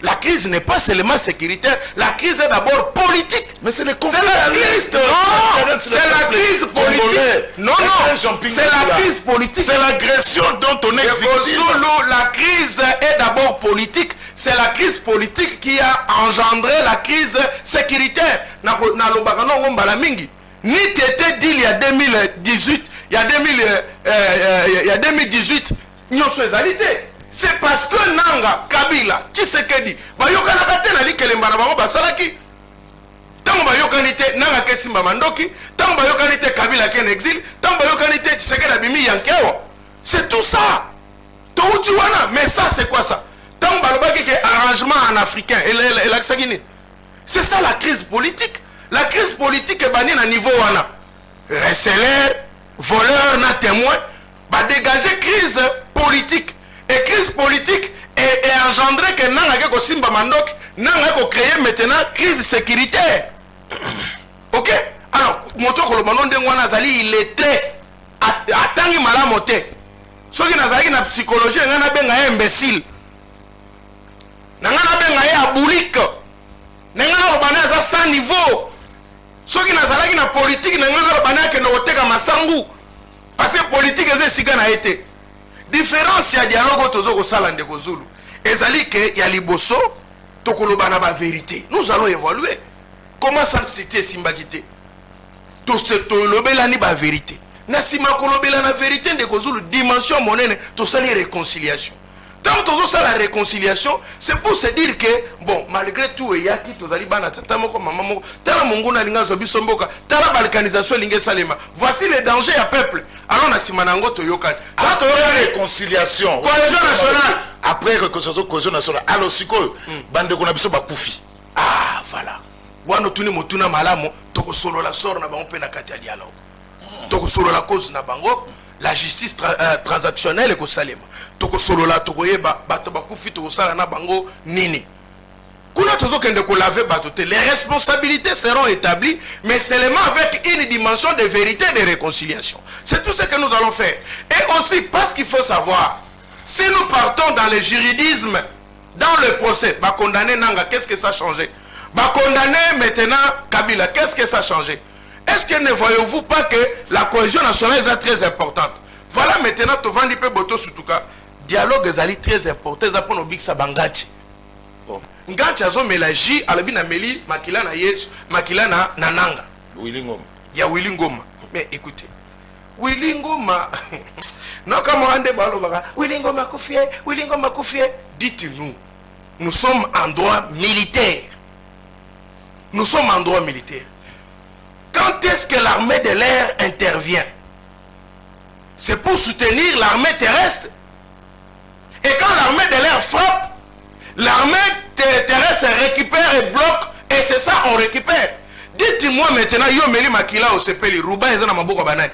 [SPEAKER 5] La crise n'est pas seulement sécuritaire, la crise est d'abord politique.
[SPEAKER 1] Mais c'est la crise
[SPEAKER 5] politique. Non, c'est la crise politique.
[SPEAKER 1] C'est l'agression dont on est victime.
[SPEAKER 5] La crise est d'abord politique. C'est la crise politique qui a engendré la crise sécuritaire. Ni t'étais dit il y a 2018, il y a 2018, nous sommes égalité. C'est parce que Nanga, Kabila, Tshisekedi, bayokana katena likelemba na bango basalaki. Tango bayokani te Nanga kesimba mandoki, tango bayokani te Kabila ken exil, tango bayokani te Tshisekedi abimi yankewa. C'est tout ça. Touti wana, mais ça c'est quoi ça? Tango balobaki ke arrangement en africain et l'accès. C'est ça la crise politique. La crise politique est bannie à niveau wana. Receleur, voleur, na témoin, ba dégager crise politique. Et crise politique est engendrée que Nanga ko simba mandok, Nanga ko créer maintenant crise sécuritaire. OK? Alors, motoko lo banon ndengwana zali il est très atangi malamote. Soki nazali na psychologie ngana benga imbécile. Nanga benga ya abulik. Nanga lo bana za sans niveau. Soki nazali na politique nanga lo bana ke no oteka masangu. Parce que politique eze sika na été. Différence ya dialogue tozoko sala ndeko Zulu ezali ke ya liboso tokoloba na ba vérité. Nous allons évaluer comment ça cité simbakité to se tolobela ni ba vérité na sima kolobela na vérité ndeko Zulu dimension monene to sali réconciliation. Tant tozo sala réconciliation c'est pour se dire que bon malgré tout yaki tozali bana tata moko mama moko tala monguna linga zo bisomboka tala balkanisation linga salema. Voici les dangers à peuple. Alors na sima nango toyokati.
[SPEAKER 1] Après réconciliation,
[SPEAKER 5] cohésion nationale.
[SPEAKER 1] Après réconciliation, cohésion nationale. Alors siko bande ko na biso bakufi.
[SPEAKER 5] Ah voilà. wana tuni motuna malamu toko solo la sort na bango pe na kati ya dialogue toko solo la cause na bango la justice transactionnelle ko salema toko solo la toko yeba bato bakufi toko sala na bango nini kuna tozo kende ko laver bato te les responsabilités seront établies mais seulement avec une dimension de vérité et de réconciliation. C'est tout ce que nous allons faire. Et aussi parce qu'il faut savoir si nous partons dans le juridisme dans le procès bah condamner Nanga, qu'est-ce que ça a changé? Bah condamner maintenant Kabila, qu'est-ce que ça a changé? Est-ce que ne voyez-vous pas que la cohésion nationale est très importante? Voilà maintenant tu vends peu boto sutuka dialogue est très important ça pour nos big sabangachi. Nganchi azo melaji alabi na meli makila na Yesu makila na Nanga
[SPEAKER 1] Willy Ngoma
[SPEAKER 5] ya Willy Ngoma. Mais écoutez Willy Ngoma non comme on ande balo baka Willy Ngoma kufie dites-nous nous sommes en droit militaire. Nous sommes en droit militaire. Quand est-ce que l'armée de l'air intervient? C'est pour soutenir l'armée terrestre. Et quand l'armée de l'air frappe, l'armée terrestre récupère et bloque. Et c'est ça on récupère. Dites-moi maintenant, yo meli makila au sepeli, Rouba ezana maboko banani.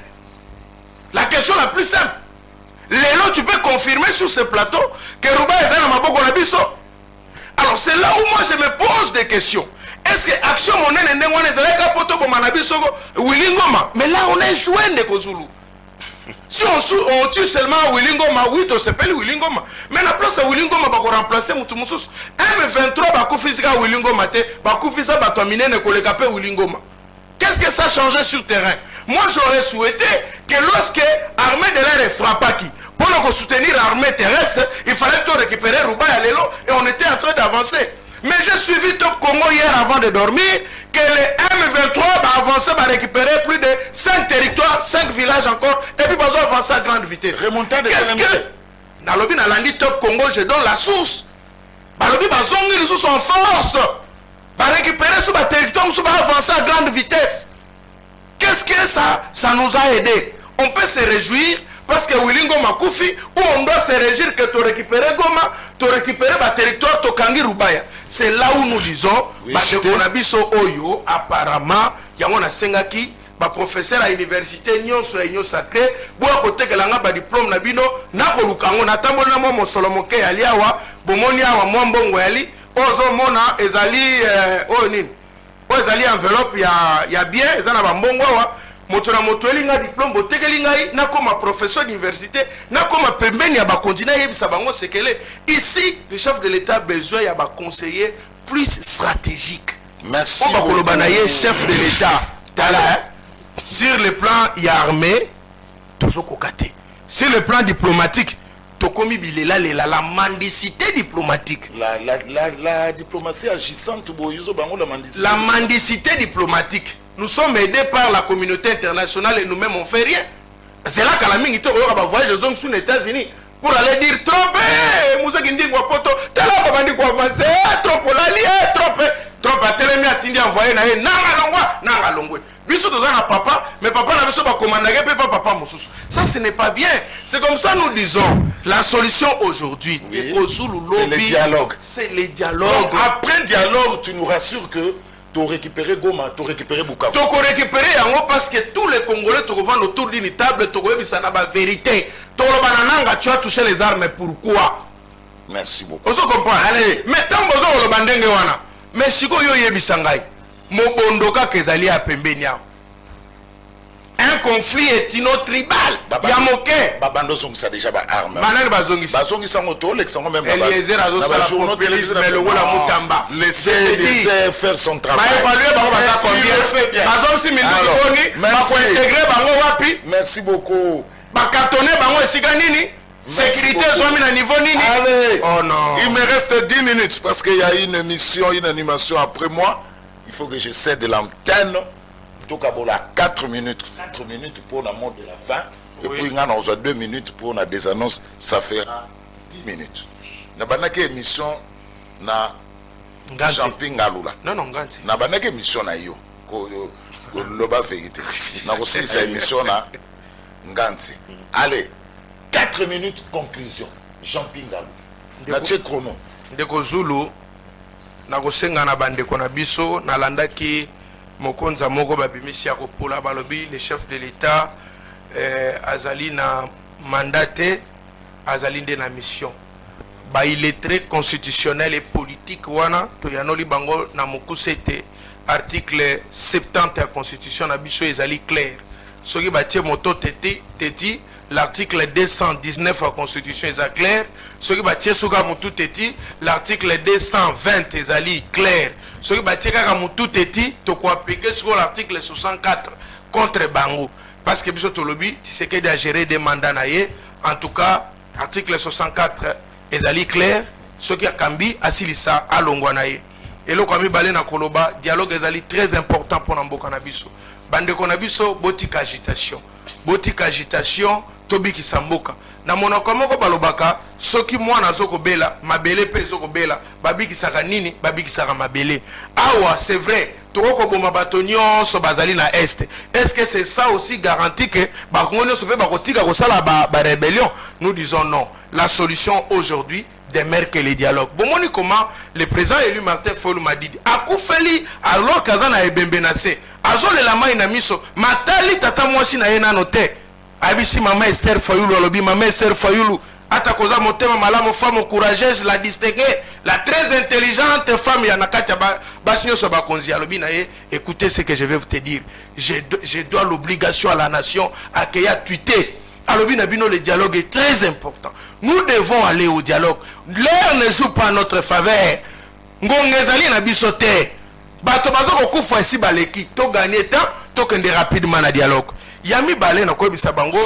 [SPEAKER 5] La question la plus simple. Lélo, tu peux confirmer sur ce plateau que Rouba ezana maboko na biso. Alors c'est là où moi je me pose des questions. Est-ce que action monene ndengwane zeleka poto bo manabiso Willy Ngoma? Mais là on est joué ndeko Zulu. Si on tue seulement Willy Ngoma, oui, on s'appelle Willy Ngoma. Mais la place à Willy Ngoma, on va remplacer Moutoumoussous. M23, va koufisika Willy Ngoma, va koufisa va terminer ne kolekapé Willy Ngoma. Qu'est-ce que ça a changé sur le terrain? Moi, j'aurais souhaité que lorsque l'armée de l'air est frappée, pour nous soutenir l'armée terrestre, il fallait tout récupérer Rouba et Lélo, et on était en train d'avancer. Mais j'ai suivi Top Congo hier avant de dormir, que les M23 va avancer, va récupérer plus de 5 territoires, 5 villages encore, et puis va avancer à grande vitesse. Qu'est-ce que Nalobi Nalandi Top Congo, je donne la source. Nalobi Bazongi, ils sont en force. Va récupérer sur le territoire, va avancer à grande vitesse. Qu'est-ce que ça nous a aidé? On peut se réjouir parce que Willy Ngoma Koufi, ou on doit se réjouir que tu récupères Goma, tu récupères le territoire, tu kangi Rubaya. C'est là où nous disons, Oyo, apparemment, il y a un Sengaki, professeur à l'université, Nyon Sacré, bon côté que l'anga ba diplôme na bino, na kolukango na tambo na mo solomoke aliawa, bomoni awa mwambongo yali, ozo mona ezali nini? Ezali enveloppe ya bien, ezana ba mbongo wa. Motora moto elinga diplôme botekeli ngai na comme professeur d'université na comme pembeni ya ba continent yebisa bango sekele. Ici le chef de l'État a besoin ya ba conseiller plus stratégique.
[SPEAKER 1] Merci
[SPEAKER 5] on ba koloba na ye chef de l'État tala sur le plan ya armée tozoko kate sur le plan diplomatique tokomi bilela la mendicité diplomatique
[SPEAKER 1] la diplomatie agissante boyozo bango
[SPEAKER 5] la mendicité diplomatique. Nous sommes aidés par la communauté internationale et nous-mêmes on fait rien. C'est là qu'à la minute on va voyager aux États-Unis pour aller dire Trump, Moussa Gindi Wapoto, Tala Babandi Kwavanse, Trump Olali, Trump a tellement attendu envoyer Nanga Longwe. Biso tozana papa, mais papa n'a pas commandé, papa Moussous. Ça ce n'est pas bien. C'est comme ça nous disons. La solution aujourd'hui,
[SPEAKER 1] oui, c'est le dialogue.
[SPEAKER 5] C'est le dialogue.
[SPEAKER 1] Donc, après le dialogue, tu nous rassures que tu as récupéré Goma, tu as récupéré Bukavu.
[SPEAKER 5] Tu as récupéré Yango parce que tous les Congolais te revendent autour d'une table, tu as la vérité. Tu as touché les armes, pourquoi?
[SPEAKER 1] Merci beaucoup.
[SPEAKER 5] On se comprend. Allez, mais tant que vous avez bandenge wana, mais si vous avez bisangai, mobondoka kezali a pembenia. Un conflit ethno-tribal. Yamoke.
[SPEAKER 1] Babando Zongisa déjà ba arme.
[SPEAKER 5] Manel Bazongisa.
[SPEAKER 1] Bazongisa moto, l'exemple même.
[SPEAKER 5] Eliezer a dosa la populisme, le Wola Moutamba.
[SPEAKER 1] Laissez faire son travail. Merci beaucoup.
[SPEAKER 5] Sécurité, niveau nini.
[SPEAKER 1] Allez.
[SPEAKER 5] Oh non.
[SPEAKER 1] Il me reste 10 minutes parce qu'il y a une émission, une animation après moi. Il faut que je cède de l'antenne. Donc, il y a 4 minutes. 4 minutes pour la mort de la fin. Et puis, il y a 2 minutes pour la désannonce. Ça fera 10 minutes. Il y a une émission na Champing Alula.
[SPEAKER 5] Non, non, Ganti.
[SPEAKER 1] Il y a une émission na yo. Loba vérité. Il y a aussi une émission na Ganti. Allez, 4 minutes conclusion. Champing Alula. Nache chrono.
[SPEAKER 5] Ndeko Zulu, na kosenga na bandeko na biso nalandaki mokonza moko babimisi ya kopola balobi le chef de l'état azali na mandat azali nde na mission baillettré constitutionnel et politique wana toyanoli bango na mokuse ete article 70 ya constitution na biso ezali clair soki batie moto teti l'article 219 de la constitution est clair. Ce qui va tirer sur Gamutu Teti, l'article 220 est clair. Ce qui va tirer sur Gamutu Teti, tu peux appliquer sur l'article 64 contre Bango. Parce que bisous lobby, tu sais qu'il a géré des mandats naïe. En tout cas, article 64 est clair. Ce qui a cambi, asilisa à Longwanaye. Et le Kwami Balé na Koloba, dialogue est très important pour Namboka Nabiso. Bande Konabiso, botique agitation. Botique agitation. Tobi Kisamboka na monoko moko balobaka soki mwana zoko bela mabele pe zoko bela babi kisaka nini babi kisaka mabele awa c'est vrai toko boma batonyo so bazali na est est-ce que c'est ça aussi garanti que bakonyo so pe bakotika ko sala ba rébellion? Nous disons non. La solution aujourd'hui demeure que le dialogue. Bomoni comment le président élu Martin Fayulu Madidi akufeli alors kazana ebembenase azole la mai na miso matali tata mwasi na yena note Abisi maman Esther Fayulu alobi maman Esther Fayulu atakoza motema malamu femme courageuse la distinguée la très intelligente femme ya nakatia basinyo so bakonzi alobi na ye écoutez ce que je vais vous te dire je dois l'obligation à la nation à qu'il y a tweeté alobi na bino le dialogue est très important nous devons aller au dialogue l'air ne joue pas en notre faveur ngongezali na biso te bato bazoko kufa esi baleki to gagner temps to kende rapidement na dialogue Yami balé na koyebisa bango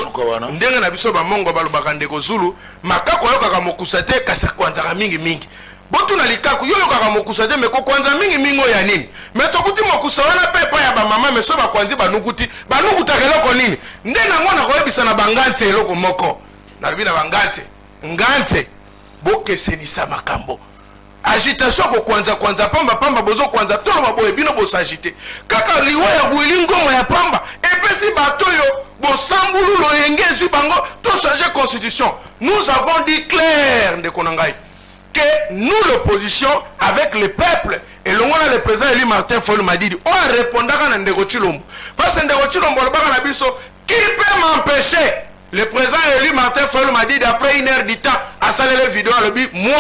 [SPEAKER 5] ndenge na biso bamongo balobaka ndeko Zulu makako yokaka mokusate kasa kwanza mingi botu na likaku yo yokaka mokusate meko kwanza mingi ya nini metokuti mokusa wana pepa ya ba mama meso ba kwanzi banukuti keloko nini nde na ngona koyebisa na bangante eloko moko na bina bangante ngante bokesenisa makambo agitation ko kwanza pamba bozo kwanza tolo maboye bino bosagite kaka liwa ya bwili ngoma ya pamba epesi batoyo bosambulu lo yengezi bango to changer constitution. Nous avons dit clair de konangai que nous l'opposition avec le peuple et le président élu Martin Fayulu Madidi on répondra na Ndeko Chilombo parce que Ndeko Chilombo le baka na biso qui peut m'empêcher le président élu Martin Fayulu Madidi après 1 heure du temps à saler les vidéos à l'objet moi.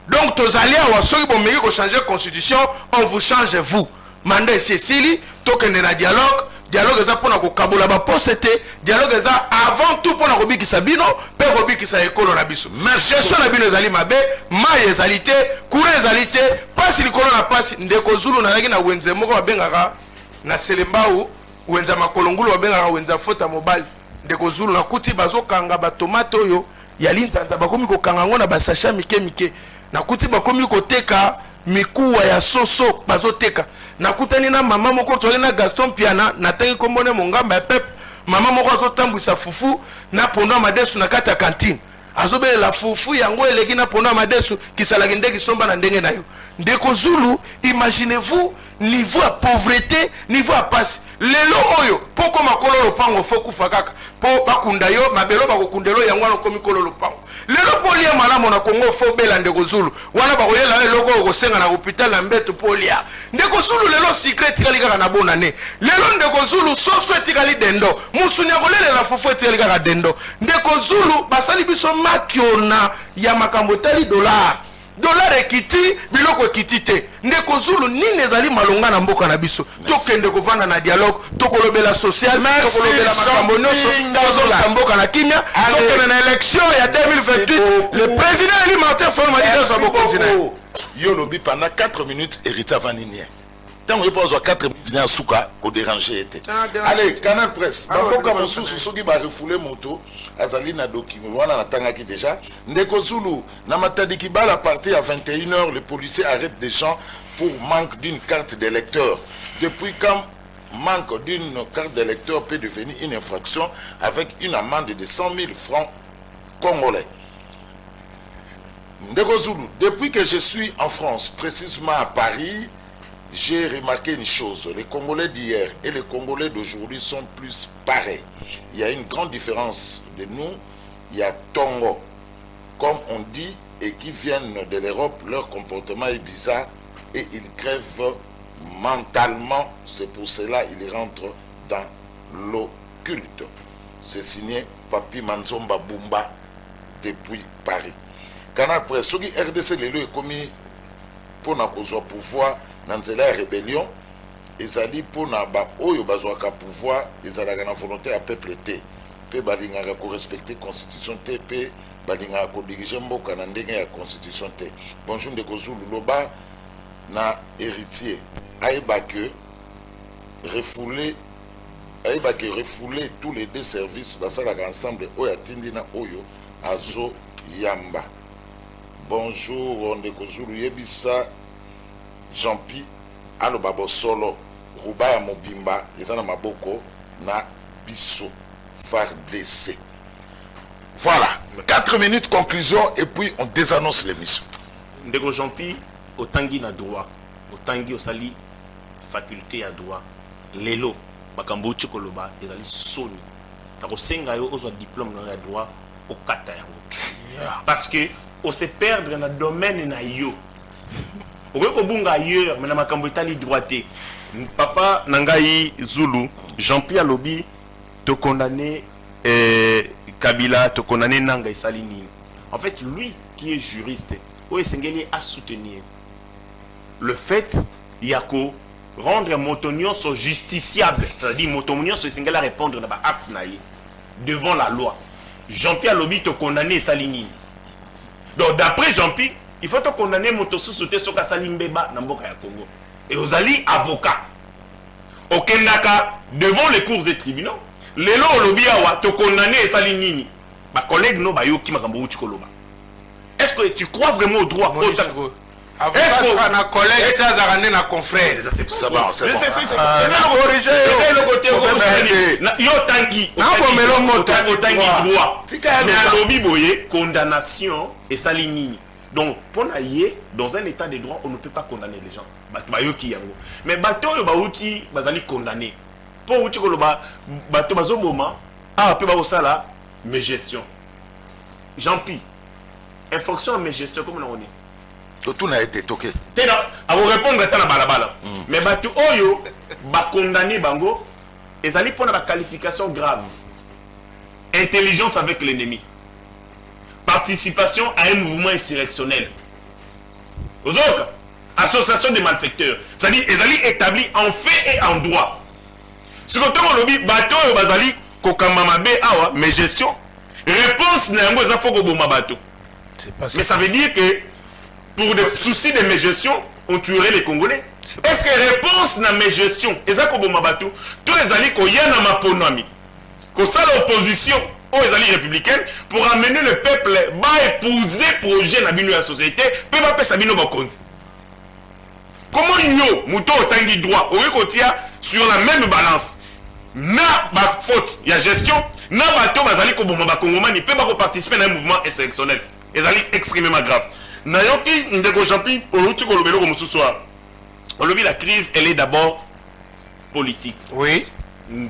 [SPEAKER 5] Donc, tous alliés à ceux qui vont changer la constitution, on vous change vous. Mandé Cécilie, token de la dialogue est ça pour nous kabola ba posete, dialogue est ça avant tout pour nous qui sabino, pe robi qui sa école na biso. Gestion na bino zali mabe, maye zalité, courant zalité, pas si l'école na passe ndeko Zulu na na wenze moko ba bengaka na selembao, wenza makolongulu ba bengaka wenza fota mobile. Ndeko Zulu na kuti bazo kanga ba tomato yo, ya linzanza bakomi ko kanga ngona ba sacha mike. Nakuti bakomi koteka mikuwa ya soso bazoteka nakutani na mama moko tolena Gaston Piana natangi kombone mongamba ya pep mama moko azotambwisa fufu na pondo madesu na kata cantine azobele la fufu yango eleki na pondo madesu kisalaki ndeki somba na ndenge na yo Ndeko Zulu. Imaginez-vous niveau à pauvreté niveau à passe lelo oyo poko makolo lopango foku fakaka po bakunda yo mabelo bakokundelo yango wana komi kolo lopango lelo polia malamu na Kongo fo bela Ndeko Zulu wana bakoyela eloko okosenga na hôpital na mbeto polia Ndeko Zulu lelo secret tikali kaka na bonane lelo Ndeko Zulu soso etikali dendo musunya kolele la fufu etikali kaka dendo Ndeko Zulu basali biso makiona ya makambo tali dollar ekiti biloko ekiti te Ndeko Zulu nini ezali malonga na mboka na biso tokende kovanda na dialogue tokolobela social tokolobela makambo nyonso tozolisa mboka na kimia tokende na élection ya 2028 le président élu Martin Fayulu Madidi sa bokonzi na
[SPEAKER 1] yo lobi pendant 4 minutes hérité vaninier tant on pose 4 minutes na suka ko déranger était allez Canal Presse bamboka mosusu soki ba refouler moto azali na document wana natangaki déjà Ndeko Zulu na matadi kibala parti à 21h le policier arrête des gens pour manque d'une carte d'électeur. Depuis quand manque d'une carte d'électeur peut devenir une infraction avec une amende de 100 000 francs congolais. Ndeko Zulu, depuis que je suis en France, précisément à Paris, j'ai remarqué une chose. Les Congolais d'hier et les Congolais d'aujourd'hui sont plus pareils. Il y a une grande différence de nous. Il y a Tongo, comme on dit, et qui viennent de l'Europe, leur comportement est bizarre et il crève mentalement. C'est pour cela qu'il rentre dans l'occulte. C'est signé Papi Manzomba Bumba depuis Paris. Canal Presse, ce qui RDC lelo est commis pour na kozwa pouvoir dans la rébellion, ezali pour na ba oyo bazwaka pouvoir, ezalaka na volonté à peuple té. Pe balingaka ko respecter constitution té, pe balingaka ko diriger mboka na ndenge ya constitution té. Bonjour de Kozulu loba na héritier aïba que refouler tous les deux services basalaka ensemble oyo atindi na oyo azo yamba. Bonjour de Kozulu yebisa Jean-Pi alobabo solo Rubaya Mobimba ezana maboko na biso FARDC. Voilà, 4 minutes conclusion et puis on désannonce l'émission.
[SPEAKER 6] Ndeko Jean-Pi otangi na droit, otangi osali faculté à droit. Lelo bakambo chikoloba ezali soni. Tako senga yo ozwa diplôme na droit okata yango. Parce que on se perdre dans le domaine na yo. On veut bunga ailleurs, mais na makambo etali droité. Papa Nangai Zulu, Jean-Pierre Lobi, te condamné Kabila, te condamné Nangai Salini. En fait, lui qui est juriste, Oesengeli a soutenu le fait Yako rendre Motonion so justiciable, c'est-à-dire Motonion so Sengeli à répondre dans acte devant la loi. Jean-Pierre Lobi te condamné Salini. Donc d'après Jean-Pierre, il faut te condamner Motosu Soute Soka Salimbeba dans Mboka ya Congo. Et aux alliés avocats. Au Kendaka, devant les cours et tribunaux, les lois au lobby te condamner et Salinini. Ma collègue no ba yo ki makambo uchikoloba. Est-ce que tu crois vraiment au droit?
[SPEAKER 5] Est-ce que na collègue ça zarane na confrère?
[SPEAKER 1] Ça va, c'est bon.
[SPEAKER 6] C'est le côté yo tangi. Au tangi droit. Mais à lobby boye condamnation et Salinini. Donc, pour naïe, dans un état de droit, on ne peut pas condamner les gens. Mais bateau yo bauti bazali condamné. Pour outi koloba bateau bazo moment ah pe ba sala mes gestion. Jean-Pi. Infraction à mes gestion comme on dit.
[SPEAKER 1] Tout n'a été toqué.
[SPEAKER 6] À vous répondre à la balabala. Mais bateau oyo ba condamné bango ezali pour la qualification grave. Intelligence avec l'ennemi. Participation à un mouvement insurrectionnel. Aux autres, association de malfaiteurs. C'est-à-dire, ils allaient établis en fait et en droit. Ce que tu as dit, bateau et bazali, kokamamabe awa, mais gestion. Réponse n'a pas bateau. Mais ça veut dire que pour des soucis de mes gestion, on tuerait les Congolais. Est-ce que réponse n'a mes gestion? Et ça bateau, tous les alliés qui y a dans ma ponami, que ça l'opposition aux alliés républicaines pour amener le peuple à épouser projet dans la société, peut pas passer à compte. Comment yo, mouton tangi droit, au tient sur la même balance, na ba faute, il y a gestion, na bateau bazali ko bomba Congolais, il peut pas participer à un mouvement insurrectionnel. Et ça est extrêmement grave. Nayoki ndeko Jean-Pi, oluti ko lobelo comme ce soir. On le vit, la crise, elle est d'abord politique.
[SPEAKER 5] Oui.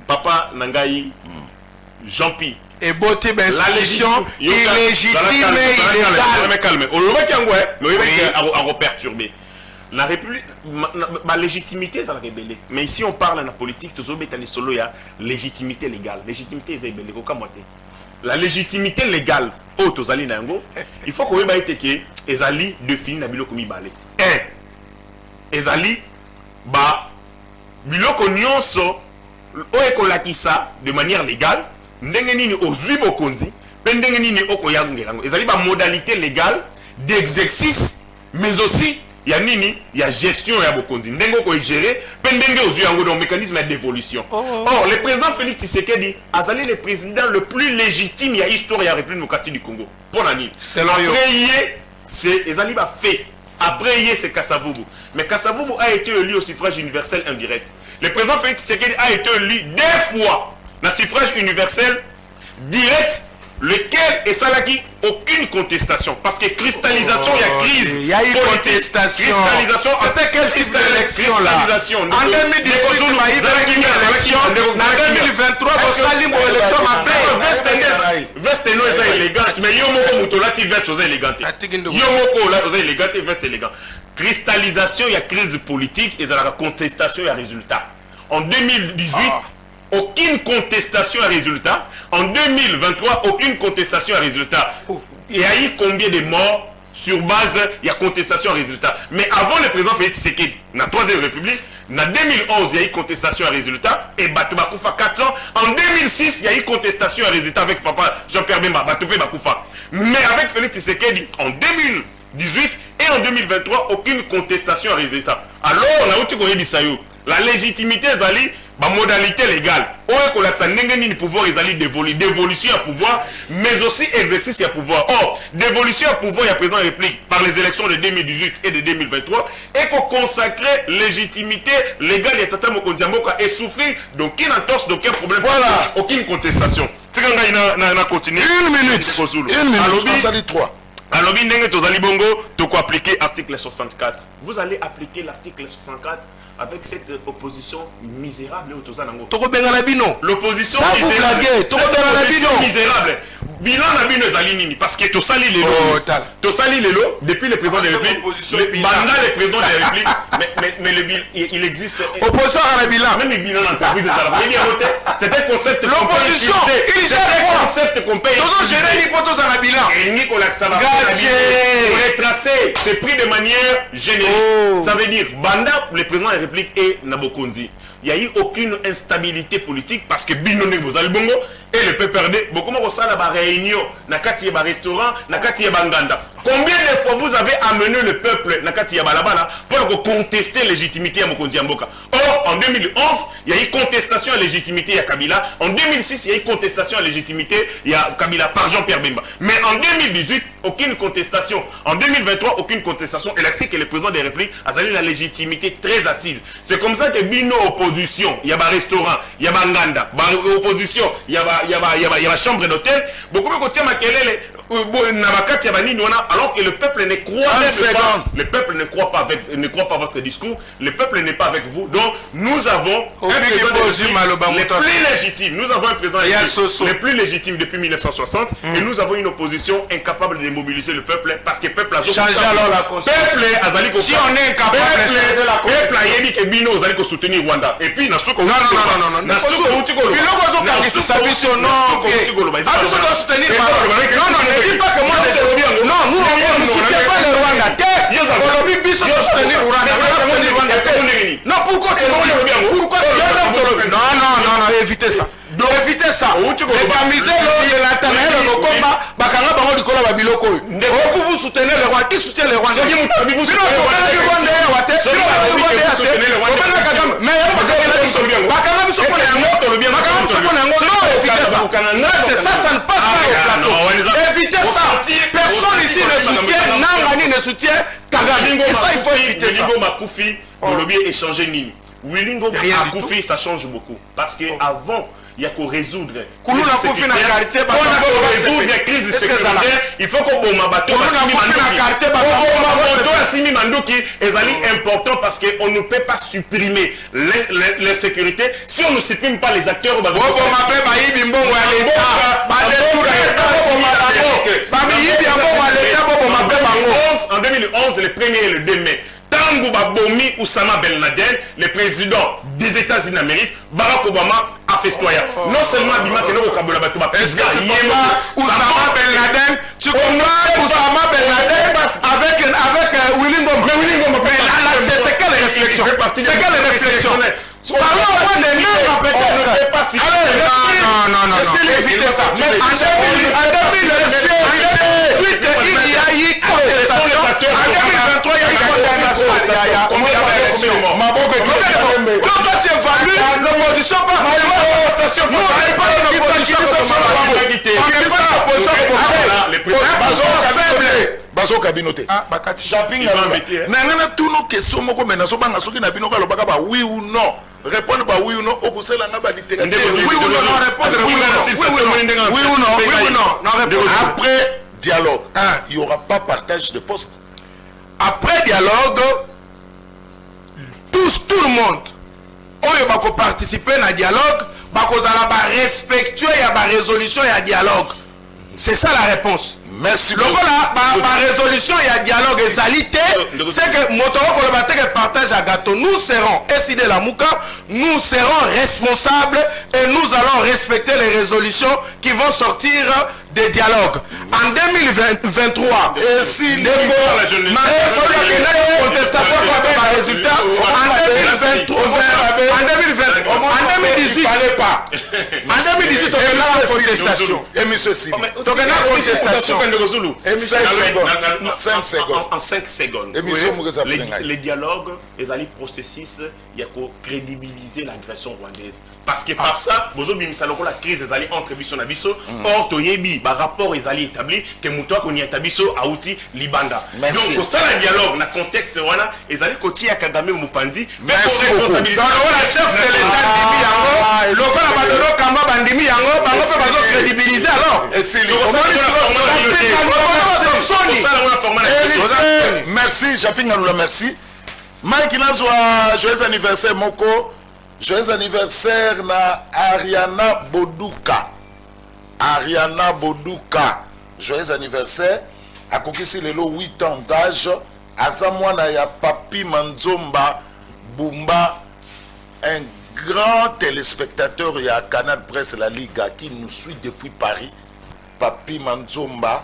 [SPEAKER 6] Papa Nangai Jean-Pi.
[SPEAKER 5] Et beauté, ben, illégitime et illégale.
[SPEAKER 6] Calme. On le voit qu'il y a perturbé. La République, ma légitimité, ça a rébellé. Mais ici, on parle dans la politique, tout il y a légitimité légale. Légitimité, c'est rébellé. La légitimité légale, il faut qu'on ait que Ezali définit Nabilo comme Ibalé. Ezali, Biloko Nyonso, Oekolakisa, de manière légale, Ndengenini ozui bokonzi, pendengenini okoyangelango. Ezali ba modalité légale d'exercice, mais aussi il y a nini, il y a gestion ya bokonzi. Ndengo ko gérer, pendenge ozui yango dans mécanisme d'évolution. Or, le président Félix Tshisekedi azali le président le plus légitime ya histoire ya République démocratique du Congo. Pour nani. Après c'est ezali ba fait. Après c'est Kassavubu. Mais Kassavubu a été élu au suffrage universel indirect. Le président Félix Tshisekedi a été élu 2 fois. Le suffrage universel direct, lequel est ça là qui aucune contestation. Parce que cristallisation, il y a crise.
[SPEAKER 5] Il y a eu contestation.
[SPEAKER 6] Cristallisation,
[SPEAKER 5] c'était quel type d'élection là?
[SPEAKER 6] Cristallisation.
[SPEAKER 5] En 2018, il y a eu une élection. En 2023, vous allez une élection après.
[SPEAKER 6] Veste no eza élégante, mais yo moko mutolati veste oza élégante. Yo moko là oza élégante veste élégant. Cristallisation, il y a crise politique et la contestation, il y a résultat. En 2018, aucune contestation à résultat. En 2023, aucune contestation à résultat. Il y a eu combien de morts sur base, il y a contestation à résultat. Mais avant le président Félix Tshisekedi, dans la 3e République, en 2011, il y a eu contestation à résultat. Et Bato Bakoufa 400. En 2006, il y a eu contestation à résultat avec papa Jean-Pierre Bemba, Bato Bakoufa. Mais avec Félix Tshisekedi, en 2018 et en 2023, aucune contestation à résultat. Alors, on a eu la légitimité, la modalité légale. On a pouvoir, dévolution à pouvoir, mais aussi exercice à pouvoir. Or, dévolution à pouvoir, il y a président réplique par les élections de 2018 et de 2023, et qu'on consacre légitimité légale et souffrir d'aucune entorse, d'aucun problème, voilà. Aucune contestation. C'est quand on a continué.
[SPEAKER 1] Une minute. Ça dit 3.
[SPEAKER 6] Alors, tu peux appliquer l'article 64. Vous allez appliquer l'article 64 avec cette opposition misérable. L'opposition misérable. Bilan Nabino Zalini, parce que tu salis les lots. Tu salis les lots depuis le président de la République. Pendant le président de la République, mais le bilan, il existe.
[SPEAKER 5] Opposition à la bilan.
[SPEAKER 6] Même le bilan d'entreprise de Salabé. C'est un concept qu'on peut utiliser. C'est un concept qu'on peut utiliser.
[SPEAKER 5] Toujours gérer l'hypothèse à la bilan.
[SPEAKER 6] Et Nicolas Sabah. Pour retracer, c'est pris de manière générique. Ça veut dire, Banda, le président de la République et Nabokonzi. Il n'y a eu aucune instabilité politique parce que Binone Bozalbongo et le PPRD, beaucoup de ça la réunion, nakati ba restaurant, nakati ba nganda. Combien de fois vous avez amené le peuple nakati ya balabala pour contester la légitimité à Mokondi Mboka? Or, en 2011, il y a eu contestation à la légitimité à Kabila. En 2006, il y a eu contestation à la légitimité à Kabila par Jean-Pierre Bemba. Mais en 2018, aucune contestation. En 2023, aucune contestation. Et là, c'est que le président des républiques a salé la légitimité très assise. C'est comme ça que Bino opposition, il y a un restaurant, il y a un nganda, opposition, il y a chambre d'hôtel. Beaucoup de côté makelele nabakati ya banini wana, alors que le peuple ne croit pas. Le peuple ne croit pas votre discours. Le peuple n'est pas avec vous. Donc nous avons un président le plus légitime. Nous avons un président le plus légitime depuis 1960 et nous avons une opposition incapable de mobiliser le peuple parce que le peuple a
[SPEAKER 5] changer alors la constitution. Si on est incapable de changer la constitution,
[SPEAKER 6] peuple a dit que Bino allait soutenir Rwanda. Et puis non.
[SPEAKER 5] Ne dis pas que moi non, nous on ne soutient pas le Rwanda. Non, pourquoi tu non, évitez ça. Évitez ça. Les camisés, les Nathanaël, le combat, Bakanga Bango du Kola Babiloko. Vous soutenez le Rwanda. Qui soutient le Rwanda? Vous soutenez le Rwanda. Ça ne passe pas au plateau. Évitez ça. Personne ici ne soutient, Nangani ne soutient Kagame. Et ça, il faut éviter ça.
[SPEAKER 6] Wilingo Makoufi, le lobby échanger Nini. Wilingo Makoufi, ça change beaucoup. Parce qu'avant, il y a qu'à résoudre la crise sécuritaire. Il faut qu'on bombe bateau est important parce qu'on ne peut pas supprimer les sécurités si on ne supprime pas les acteurs. En 2011, le 1er et le 2 mai, Tango Babomi Oussama Ben Laden, le président des États-Unis d'Amérique, Barack Obama a festoyé. Non seulement Bima que nous Kabola Batouba,
[SPEAKER 5] Oussama Ben Laden, tu comprends Oussama Ben Laden avec Willing Gombe. C'est quelle réflexion? C'est quelle réflexion? Parlons au moins des noms peut-être. Non. Évitez ça. En 2018, il y a eu contestation. En 2023, il y a eu contestation. Quand toi tu évalues l'opposition, nous on n'est pas une opposition. On n'est pas une opposition.
[SPEAKER 1] Bazo Kabinote. Shopping na tout nos questions moko mena so banga soki na binoka lobaka ba oui ou non. Répondre par oui ou non au conseil nga ba littérature.
[SPEAKER 5] Oui ou non, répondre oui ou non.
[SPEAKER 1] Après dialogue, il n'y aura pas partage de postes.
[SPEAKER 5] Après dialogue, tout le monde oyo bako participer na dialogue, bako zala ba respectueux ya ba résolution ya dialogue. C'est ça la réponse.
[SPEAKER 1] Merci
[SPEAKER 5] beaucoup. Par résolution, il y a dialogue et salité. C'est que Motoro Kolobatek partage à gâteau. Nous serons, SID Lamouka, nous serons responsables et nous allons respecter les résolutions qui vont sortir des dialogues. En 2023, et si contestation pour résultat, en 2018, on a contestation.
[SPEAKER 1] Et monsieur Sidi,
[SPEAKER 5] donc on a contestation.
[SPEAKER 1] 5 secondes.
[SPEAKER 6] En 5 secondes. Les dialogues, les alliés processus, il y a qu'à crédibiliser l'agression rwandaise. Parce que par ça, vous avez la crise des alliés entre Bisso et Bisso. Or, Toyebi, par rapport aux alliés établis, que Moutoua qu'on y a établi à outil Libanda. Donc, pour ça, le dialogue, dans le contexte, voilà, les alliés côtiers à Kagame Moupandi, mais pour responsabiliser.
[SPEAKER 5] Dans le chef de l'État, le gars Badolo Kamba Bandimi Yango, par exemple, va crédibiliser alors.
[SPEAKER 1] Merci, Japing Aloula, merci. Mike Nazwa, joyeux anniversaire Moko. Joyeux anniversaire na Ariana Boduka. Ariana Boduka. Joyeux anniversaire. A kokisi lelo 8 ans d'âge. Azamwana ya Papi Manzomba Bumba. Un grand téléspectateur ya Canal Presse La Liga qui nous suit depuis Paris. Papi Manzomba.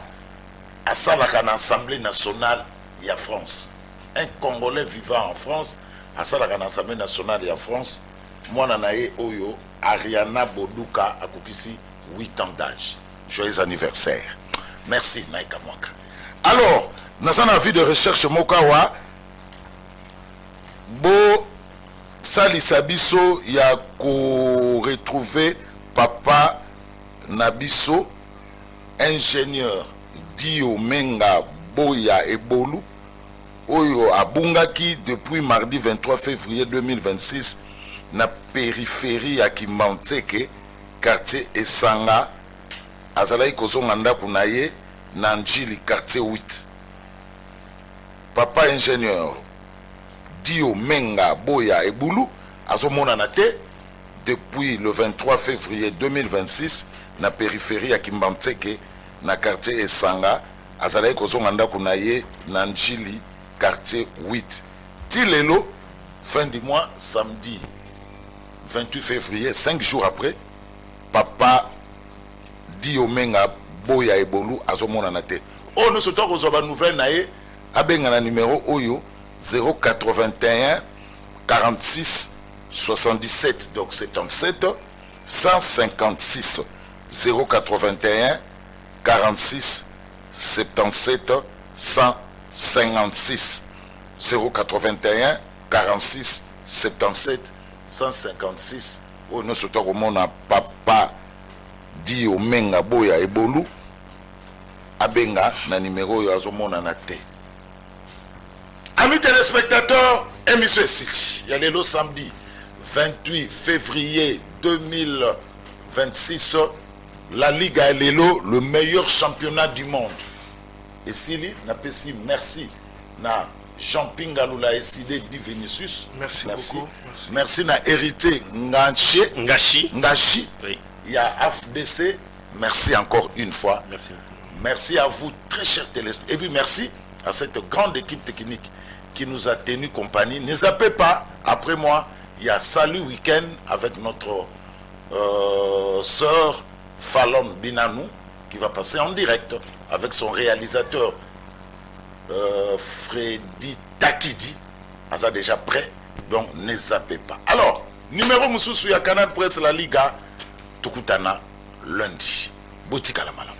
[SPEAKER 1] À Salakan Assemblée nationale et à France. Un Congolais vivant en France, à Salakan Assemblée nationale et à France, moi nanaye Oyo, Ariana Boduka, à Koukisi, 8 ans d'âge. Joyeux anniversaire. Merci, Naïka Mwaka. Alors, dans un avis de recherche Mokawa, Bo Sali Sabiso, il y a retrouvé Papa Nabiso, ingénieur. Dio Menga Boya Ebolu Oyo Abungaki depuis mardi 23 février 2026 na périphérie ya Kimbanteke quartier Esanga azalai kozonganda kunaye na Njili quartier 8. Papa ingénieur Dio Menga Boya Ebolu azomona na te depuis le 23 février 2026 na périphérie ya Kimbanteke na quartier Esanga azalai kozonganda kunaye na Njili quartier 8. Tilelo fin du mois samedi 28 février 5 jours après papa Diomenga Boya Ebolu azomona na te. Oh nous sommes aux nouvelles nae abenga na numéro oyo 081 46 77 donc 77 156 081 46 77 156 081 46 77 156. Oh, nous sommes au monde papa dit au Menga Boya Ebolu abenga na numéro yo azomona na te. Amis téléspectateurs, émission City. Il y a le samedi 28 février 2026. La Liga est le meilleur championnat du monde. Et Sili, merci na Jean-Ping Aloula SID di Vinicius.
[SPEAKER 5] Merci beaucoup.
[SPEAKER 1] Merci na hérité Ngashi.
[SPEAKER 6] Oui.
[SPEAKER 1] Il y a AFDC. Merci encore une fois.
[SPEAKER 6] Merci.
[SPEAKER 1] Merci à vous, très chers téléspectateurs. Et puis merci à cette grande équipe technique qui nous a tenu compagnie. Ne zappez pas, après moi, il y a Salut Week-end avec notre sœur Fallon Binanou qui va passer en direct avec son réalisateur Freddy Takidi. Ah, ça déjà prêt, donc ne zappez pas. Alors, numéro Moussou ya Canal Presse La Liga, Tukutana lundi. Boutique à la malam.